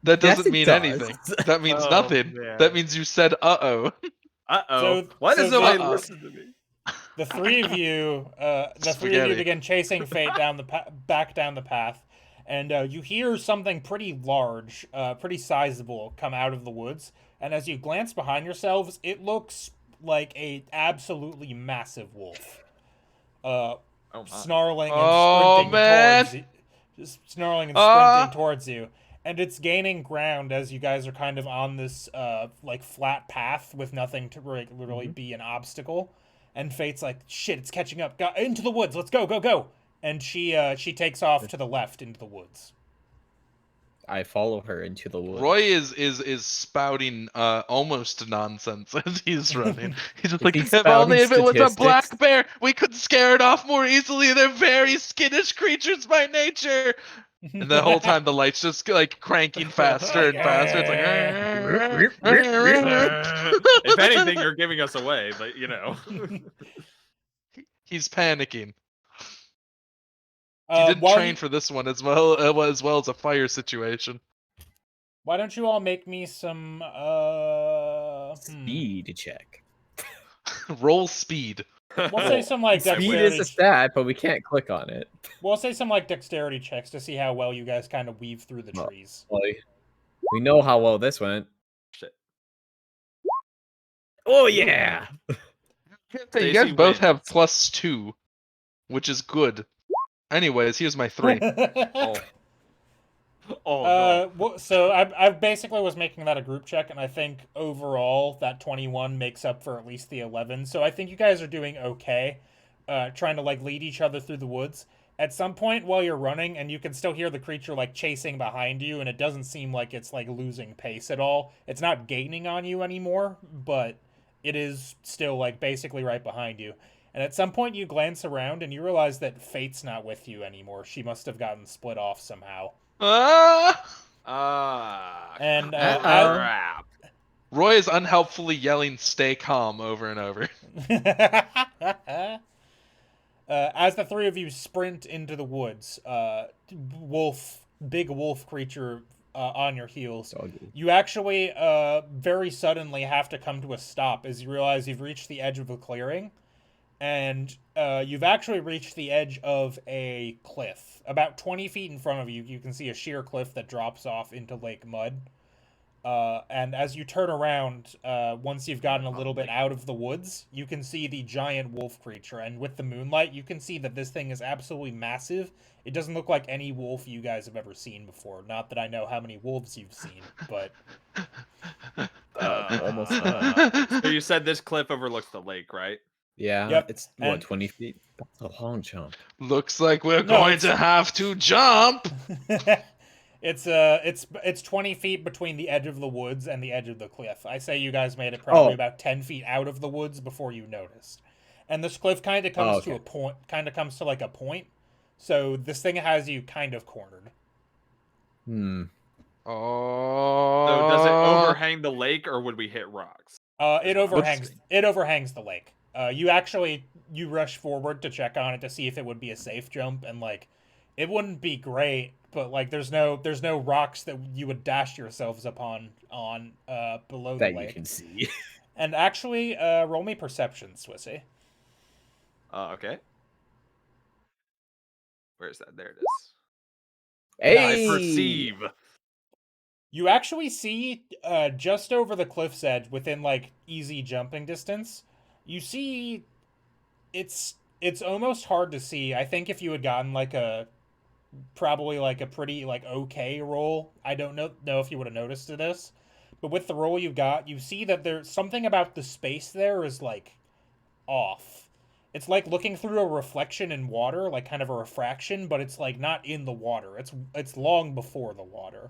That Yes, doesn't it mean does. anything. That means Oh, nothing. man. That means you said, uh-oh. Uh-oh. So- Why so does nobody the- listen to me? The three of you, Spaghetti. begin chasing Fate back down the path, and you hear something pretty large, pretty sizable, come out of the woods. And as you glance behind yourselves, it looks like a absolutely massive wolf, snarling and sprinting towards you, snarling and sprinting towards you. And it's gaining ground as you guys are kind of on this like flat path with nothing to literally be an obstacle. And Fate's like, shit, it's catching up. Into the woods. Let's go, go, go. And she takes off to the left into the woods. I follow her into the woods. Roy is spouting almost nonsense as he's running. He's just If like, he's if only if it was a spouting black bear, we could scare it off more easily. They're very skittish creatures by nature. And the whole time the light's just like cranking faster and faster. It's like, If anything, you're giving us away, but you know. he's panicking. He didn't train for this one as well as a fire situation. Why don't you all make me some Speed check. Roll speed. We'll say some like Speed dexterity. is a stat, but we can't click on it. We'll say some like dexterity checks to see how well you guys kind of weave through the trees. Boy, we know how well this went. Shit. Oh yeah. You guys both have +2, which is good. Anyways, here's my 3. No. So I basically was making that a group check, and I think overall that 21 makes up for at least the 11. So I think you guys are doing okay, trying to like lead each other through the woods. At some point while you're running, and you can still hear the creature like chasing behind you, and it doesn't seem like it's like losing pace at all. It's not gaining on you anymore, but it is still like basically right behind you. And at some point you glance around and you realize that Fate's not with you anymore. She must have gotten split off somehow. And crap. Roy is unhelpfully yelling "Stay calm" over and over. As the three of you sprint into the woods, big wolf creature on your heels, you actually very suddenly have to come to a stop as you realize you've reached the edge of the clearing. And you've actually reached the edge of a cliff. About 20 feet in front of you, you can see a sheer cliff that drops off into Lake Mud. And as you turn around, once you've gotten a little bit out of the woods, you can see the giant wolf creature. And with the moonlight, you can see that this thing is absolutely massive. It doesn't look like any wolf you guys have ever seen before. Not that I know how many wolves you've seen, but... Almost. So you said this cliff overlooks the lake, right? Yeah, Yep. it's what, 20 feet? That's a long jump. Looks like we're going to have to jump. It's 20 feet between the edge of the woods and the edge of the cliff. I say you guys made it probably about 10 feet out of the woods before you noticed. And this cliff kind of comes to a point, kind of comes to like a point. So this thing has you kind of cornered. Oh. So does it overhang the lake, or would we hit rocks? It overhangs the lake. You rush forward to check on it to see if it would be a safe jump, and like it wouldn't be great, but like there's no rocks that you would dash yourselves upon on below the lake. That you can see. And actually, roll me perception, Swissy. Okay. Where's that? There it is. Hey! I perceive. You actually see just over the cliff's edge, within like easy jumping distance, you see it's almost hard to see. I think if you had gotten like probably like a pretty like okay roll, I don't know if you would have noticed this, but with the roll you got, you see that there's something about the space there is like off. It's like looking through a reflection in water, like kind of a refraction, but it's like not in the water. It's long before the water.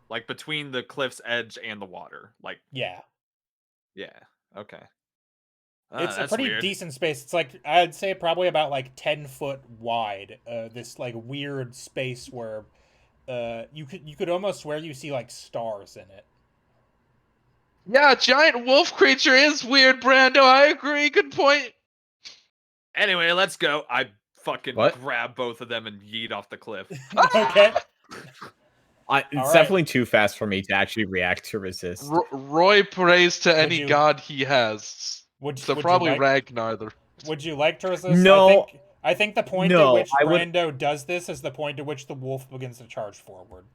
Like between the cliff's edge and the water. Like Yeah. Yeah. Okay. It's a pretty decent space. It's like, I'd say probably about like 10 foot wide. This like weird space where you could almost swear you see like stars in it. Yeah, giant wolf creature is weird, Brando. I agree. Good point. Anyway, let's go. I fucking What? grab both of them and yeet off the cliff. Okay. It's definitely too fast for me to actually react to resist. Roy prays to any you- god he has. Would Probably you like, Ragnar. Would you like to resist? No. I think the point at which Brando does this is the point at which the wolf begins to charge forward.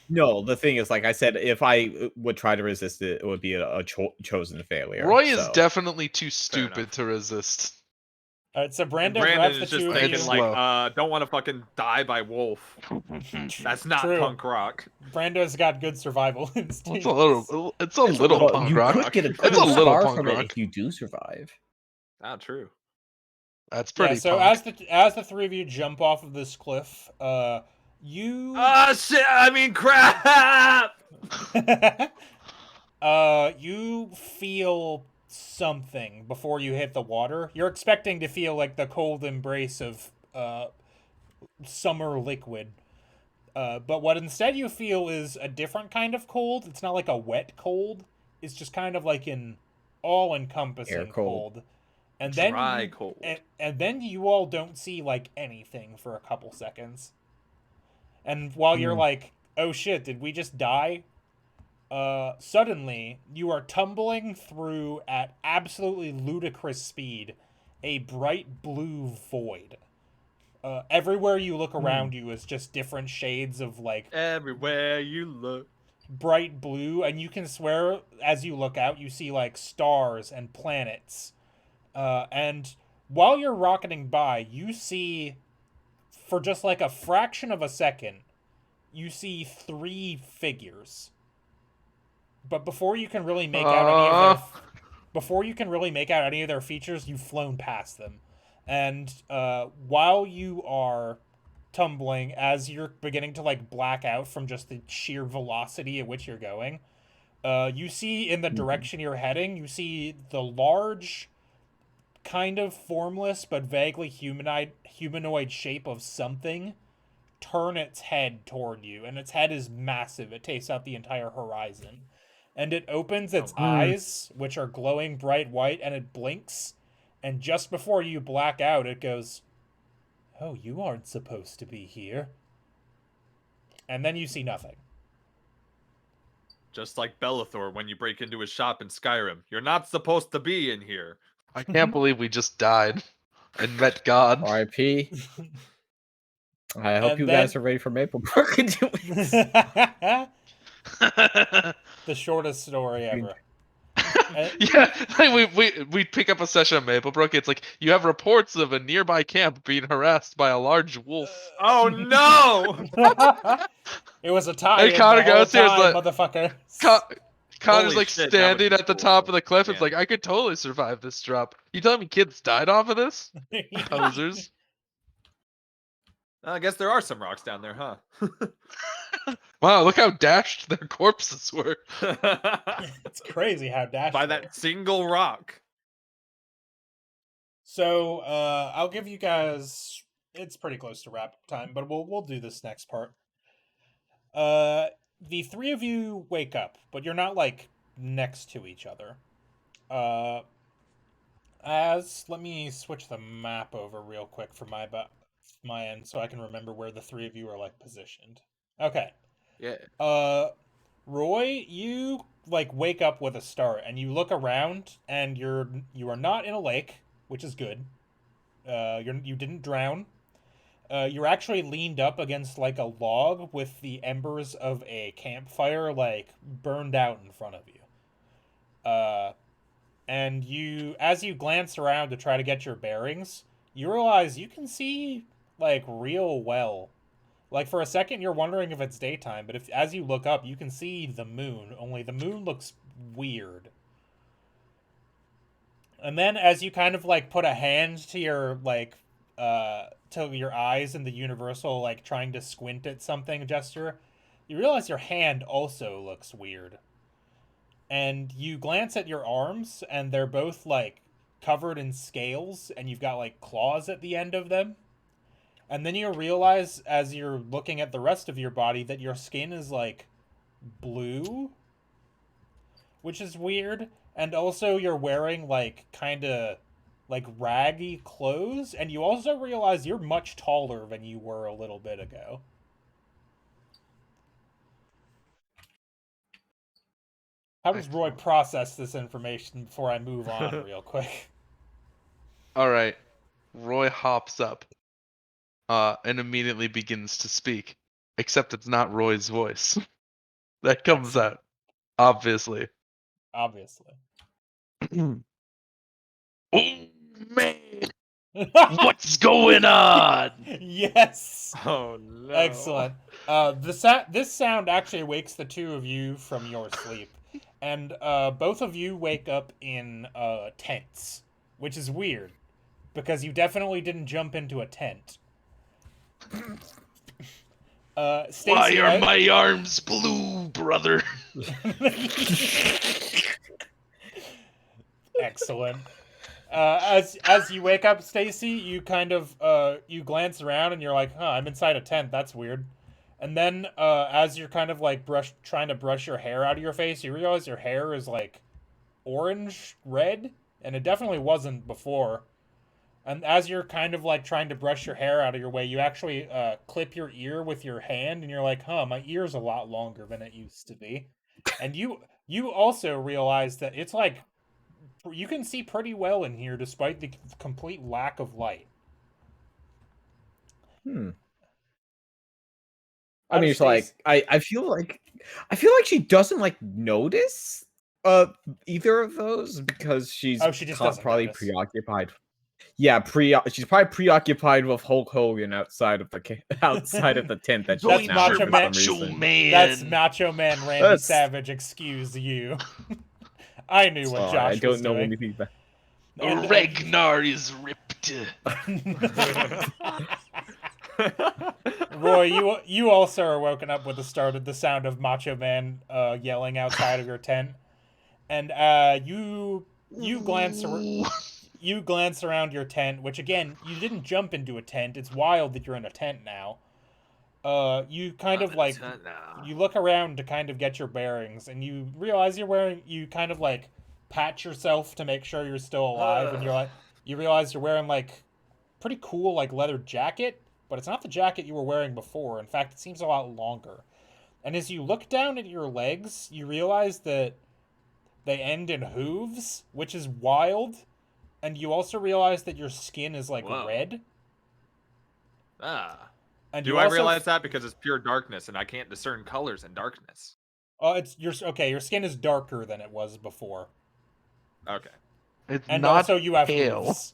No, the thing is, like I said, if I would try to resist it, it would be a chosen failure. Roy is definitely too stupid to resist. Alright, so Brando Brandon grabs the is just two thinking of you. like, don't want to fucking die by wolf. That's not punk rock. Brando's got good survival instincts. It's a little punk rock. You could get it's a little scar punk from rock it if you do survive. Not true. That's pretty. Yeah, so punk. as the three of you jump off of this cliff, you. Oh shit! I mean crap. You feel something before you hit the water. You're expecting to feel like the cold embrace of summer liquid. But what instead you feel is a different kind of cold. It's not like a wet cold. It's just kind of like an all-encompassing cold. And then dry cold. And then you all don't see like anything for a couple seconds. And while you're like, oh shit, did we just die? Suddenly, you are tumbling through at absolutely ludicrous speed a bright blue void. Everywhere you look around you is just different shades of like... Everywhere you look. Bright blue, and you can swear as you look out, you see like stars and planets. And while you're rocketing by, you see, for just like a fraction of a second, you see 3 figures. But before you can really make out any of their features, you've flown past them. And while you are tumbling, as you're beginning to like black out from just the sheer velocity at which you're going, you see in the direction you're heading, you see the large, kind of formless but vaguely humanoid shape of something turn its head toward you, and its head is massive. It takes out the entire horizon. And it opens its eyes, which are glowing bright white, and it blinks. And just before you black out, it goes, "Oh, you aren't supposed to be here." And then you see nothing. Just like Bellathor when you break into his shop in Skyrim. You're not supposed to be in here. I can't believe we just died and met God. R.I.P. I hope you guys are ready for Maplebrook. The shortest story ever. Yeah, we pick up a session of Maplebrook. It's like you have reports of a nearby camp being harassed by a large wolf. Oh no! It was a tie. And Connor goes here, like, motherfucker. Connor's like standing at the top of the cliff. It's like, I could totally survive this drop. You telling me kids died off of this? Posers. I guess there are some rocks down there, huh? Wow, look how dashed their corpses were. It's crazy how dashed by that single rock. So, I'll give you guys... It's pretty close to wrap time, but we'll do this next part. The 3 of you wake up, but you're not, like, next to each other. Let me switch the map over real quick for my end so I can remember where the 3 of you are, like, positioned. Okay. Yeah. Roy, you, like, wake up with a start, and you look around, and you are not in a lake, which is good. You didn't drown. You're actually leaned up against, like, a log with the embers of a campfire, like, burned out in front of you. And as you glance around to try to get your bearings, you realize you can see, like, real well. Like, for a second, you're wondering if it's daytime, but as you look up, you can see the moon, only the moon looks weird. And then as you kind of, like, put a hand to your, like, to your eyes in the universal, like, trying to squint at something gesture, you realize your hand also looks weird. And you glance at your arms, and they're both, like, covered in scales, and you've got, like, claws at the end of them. And then you realize, as you're looking at the rest of your body, that your skin is, like, blue. which is weird. And also, you're wearing like kind of like raggy clothes, and you also realize you're much taller than you were a little bit ago. How does Roy process this information before I move on real quick? All right. Roy hops up and immediately begins to speak, except it's not Roy's voice. That comes out, obviously. Obviously. Oh, man. What's going on? Yes. Oh no! Excellent. This sound actually wakes the two of you from your sleep, and both of you wake up in tents, which is weird because you definitely didn't jump into a tent. Stacy, Why are my arms blue, brother? Excellent. As you wake up, Stacy, you kind of you glance around and you're like, "Huh, I'm inside a tent. That's weird." And then as you're kind of like trying to brush your hair out of your face, you realize your hair is like orange red, and it definitely wasn't before. And as you're kind of like trying to brush your hair out of your way, you actually clip your ear with your hand, and you're like, "Huh, my ear's a lot longer than it used to be." And you also realize that it's like you can see pretty well in here despite the complete lack of light. I mean, it's like I feel like she doesn't like notice either of those because she's she just doesn't probably notice. preoccupied. Yeah, she's probably preoccupied with Hulk Hogan outside of the tent that she's now for some reason. That's Macho Man Randy Savage. Excuse you. I knew what Josh I don't was know doing. anything about. Ragnar is ripped. Roy, you also are woken up with the sound of Macho Man yelling outside of your tent, and you glance around your tent, which again you didn't jump into a tent. It's wild that you're in a tent now. You kind of like you look around to kind of get your bearings, and you realize you kind of like pat yourself to make sure you're still alive, and you realize you're wearing like pretty cool like leather jacket, but it's not the jacket you were wearing before. In fact, it seems a lot longer. And as you look down at your legs, you realize that they end in hooves, which is wild. And you also realize that your skin is like red. And do I realize that because it's pure darkness and I can't discern colors in darkness? Your skin is darker than it was before. Okay. And also you have hooves.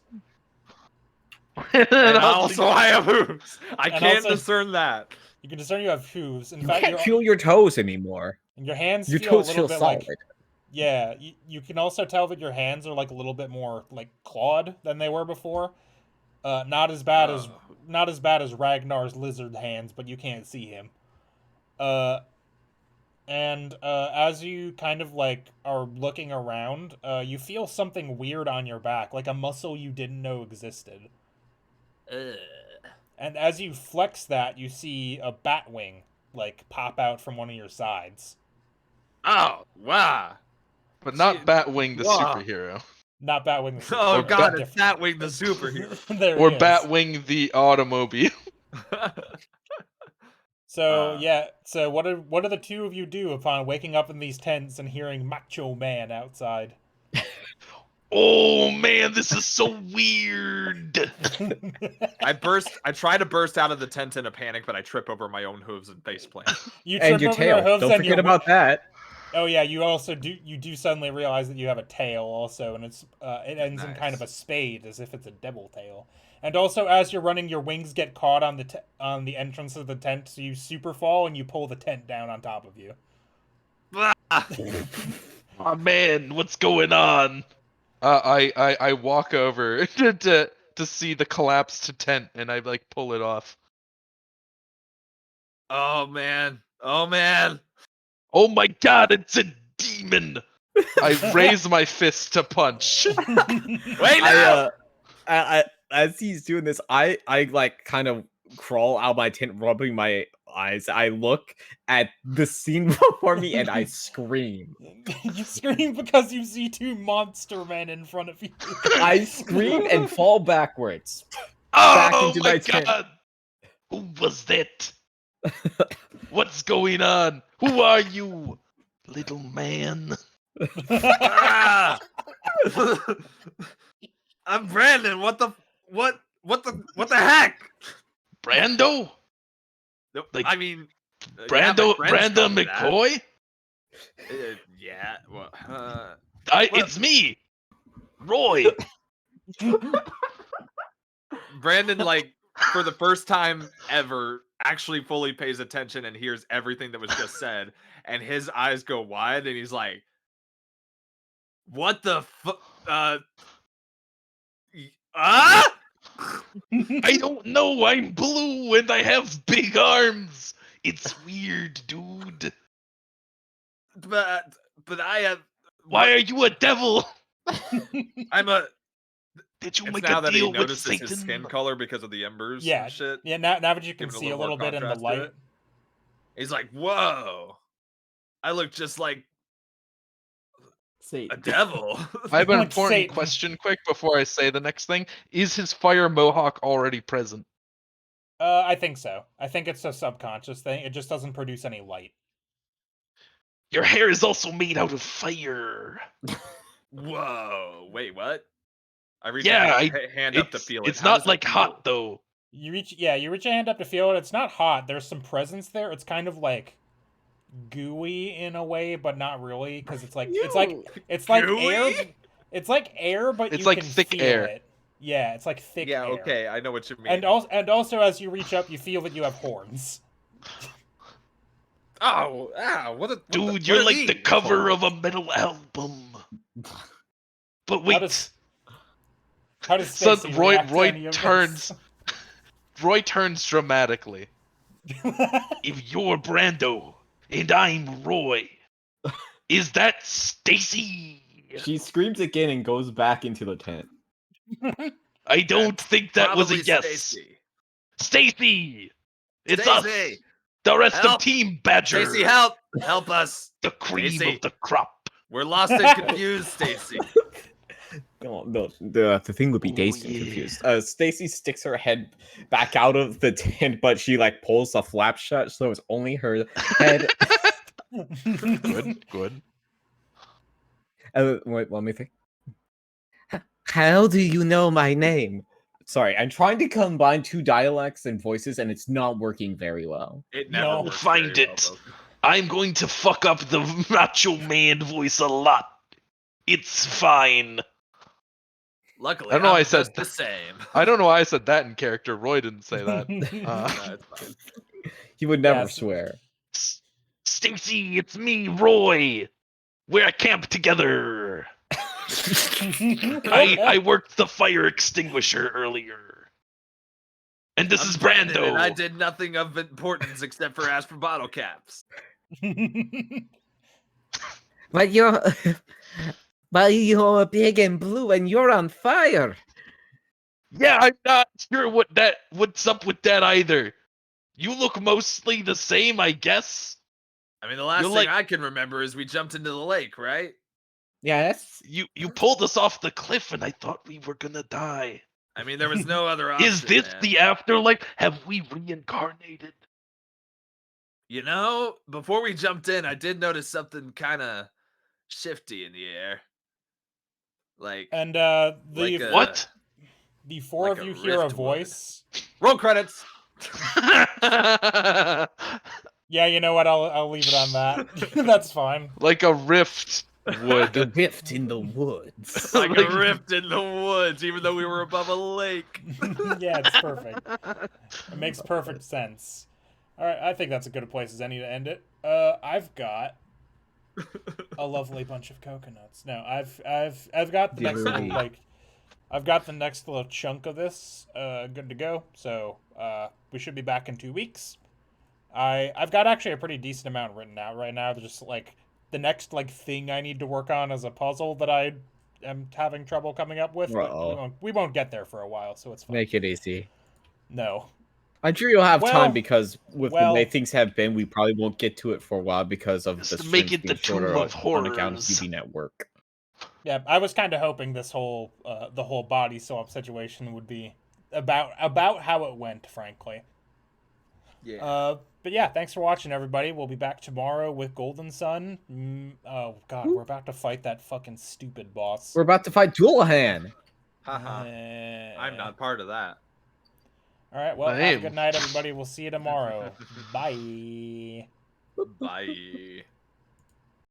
And also I have hooves. I can't discern that. You can discern you have hooves. In You fact, can't feel your toes anymore. And your hands your feel toes a little feel bit solid. like yeah. You can also tell that your hands are like a little bit more like clawed than they were before. Not as bad as Ragnar's lizard hands, but you can't see him. And as you kind of like are looking around, you feel something weird on your back, like a muscle you didn't know existed. And as you flex that, you see a bat wing like pop out from one of your sides. Oh, wow. But not Batwing the superhero. Not Batwing the superhero. Oh god, it's Batwing the superhero. Or Batwing the automobile. So so what do the two of you do upon waking up in these tents and hearing Macho Man outside? Oh man, this is so weird. I try to burst out of the tent in a panic, but I trip over my own hooves and faceplant. You trip and your over tail. your hooves Don't and forget about that. Oh yeah, you also do suddenly realize that you have a tail also, and it ends in kind of a spade, as if it's a devil tail. And also, as you're running, your wings get caught on the entrance of the tent, so you super fall and you pull the tent down on top of you. Oh man, what's going on? I walk over to see the collapsed tent, and I like pull it off. Oh man! Oh man! Oh my god, it's a demon! I raise my fist to punch. Wait now! As he's doing this, I like kind of crawl out of my tent, rubbing my eyes. I look at the scene before me and I scream. You scream because you see two monster men in front of you. I scream and fall backwards. Back Oh into my my tent. god! Who was that? What's going on? Who are you, little man? Ah! I'm Brandon. What the heck? Brando? Nope. Like, I mean, Brando Brando McCoy? Yeah. Well, It's me, Roy. Brandon, like, for the first time ever, actually fully pays attention and hears everything that was just said, and his eyes go wide, and he's like, "What the fuck? Ah!" I don't know. I'm blue and I have big arms. It's weird, dude. But I have. Why are you a devil? I'm a. Did you It's make now a that he deal with notices Satan? his skin color because of the embers Yeah, and shit. yeah. Now that you can Giving see a more little bit in the contrast to light. it. He's like, "Whoa, I look just like a devil." I have an Like important Satan. question quick before I say the next thing. Is his fire mohawk already present? I think so. I think it's a subconscious thing. It just doesn't produce any light. Your hair is also made out of fire. Whoa, wait, what? I reach Yeah, a hand up to feel it. It's How not does it like feel? hot though. You reach your hand up to feel it. It's not hot. There's some presence there. It's kind of like gooey in a way, but not really, because it's like Gooey? air. It's like air, but It's you like can thick feel air. it. Yeah, it's like thick Yeah, air. okay, I know what you mean. And also, as you reach up, you feel that you have horns. Dude, you're like the cover of a metal album. But wait. How does So Stacy react to any of turns. Roy turns dramatically. If you're Brando and I'm Roy, is that Stacy? She screams again and goes back into the tent. I don't think that was a Probably yes. Stacy. Stacy! It's Stacy! us! The rest Help! of Team Badger! Stacy, help! Help us! The cream Stacy. of the crop! We're lost and confused, Stacy. No, the thing would be dazed and confused. Stacy sticks her head back out of the tent, but she like pulls the flap shut, so it's only her head. Good. Wait, let me think. How do you know my name? Sorry, I'm trying to combine two dialects and voices, and it's not working very well. It never No. works Find very it. well, though. I'm going to fuck up the macho man voice a lot. It's fine. Luckily, I don't know why I I'm said just the same. I don't know why I said that in character. Roy didn't say that. No, it's fine. He would never Yes. swear. Stacy, it's me, Roy. We're at camp together. I worked the fire extinguisher earlier. And this I'm is Brandon, Brando. and I did nothing of importance except for ask for bottle caps. But you're big and blue, and you're on fire. Yeah, I'm not sure what's up with that either. You look mostly the same, I guess. I mean, the last thing I can remember is we jumped into the lake, right? Yeah, that's You pulled us off the cliff and I thought we were gonna die. I mean, there was no other option. Is this man. the afterlife? Have we reincarnated? You know, before we jumped in, I did notice something kind of shifty in the air. Like, And What? the four Like of a you hear a Riftwood. voice. roll credits. Yeah, you know what? I'll leave it on that. That's fine. Like a rift would. a rift in the woods. Like Like- a rift in the woods, even though we were above a lake. Yeah, it's perfect. It makes perfect sense. All right, I think that's a good place as any to end it. I've got a lovely bunch of coconuts. No, I've got the next little, I've got the next little chunk of this good to go. So we should be back in 2 weeks. I've got actually a pretty decent amount written out right now. Just like the next thing I need to work on is a puzzle that I am having trouble coming up with. But we won't get there for a while, so it's fine. Make it easy. No. I'm sure you'll have Well- time because with the way well- things have been, we probably won't get to it for a while because of Just the to make streams it the being shorter Tomb of on account of Horrors. you being at work. Yeah, I was kind of hoping this whole the whole body swap situation would be about how it went, frankly. Yeah. But yeah, thanks for watching, everybody. We'll be back tomorrow with Golden Sun. Oh god, we're about to fight that fucking stupid boss. We're about to fight Dullahan. Haha. I'm not part of that. All right, well, have a Lame. good night, everybody. We'll see you tomorrow. Bye. Bye.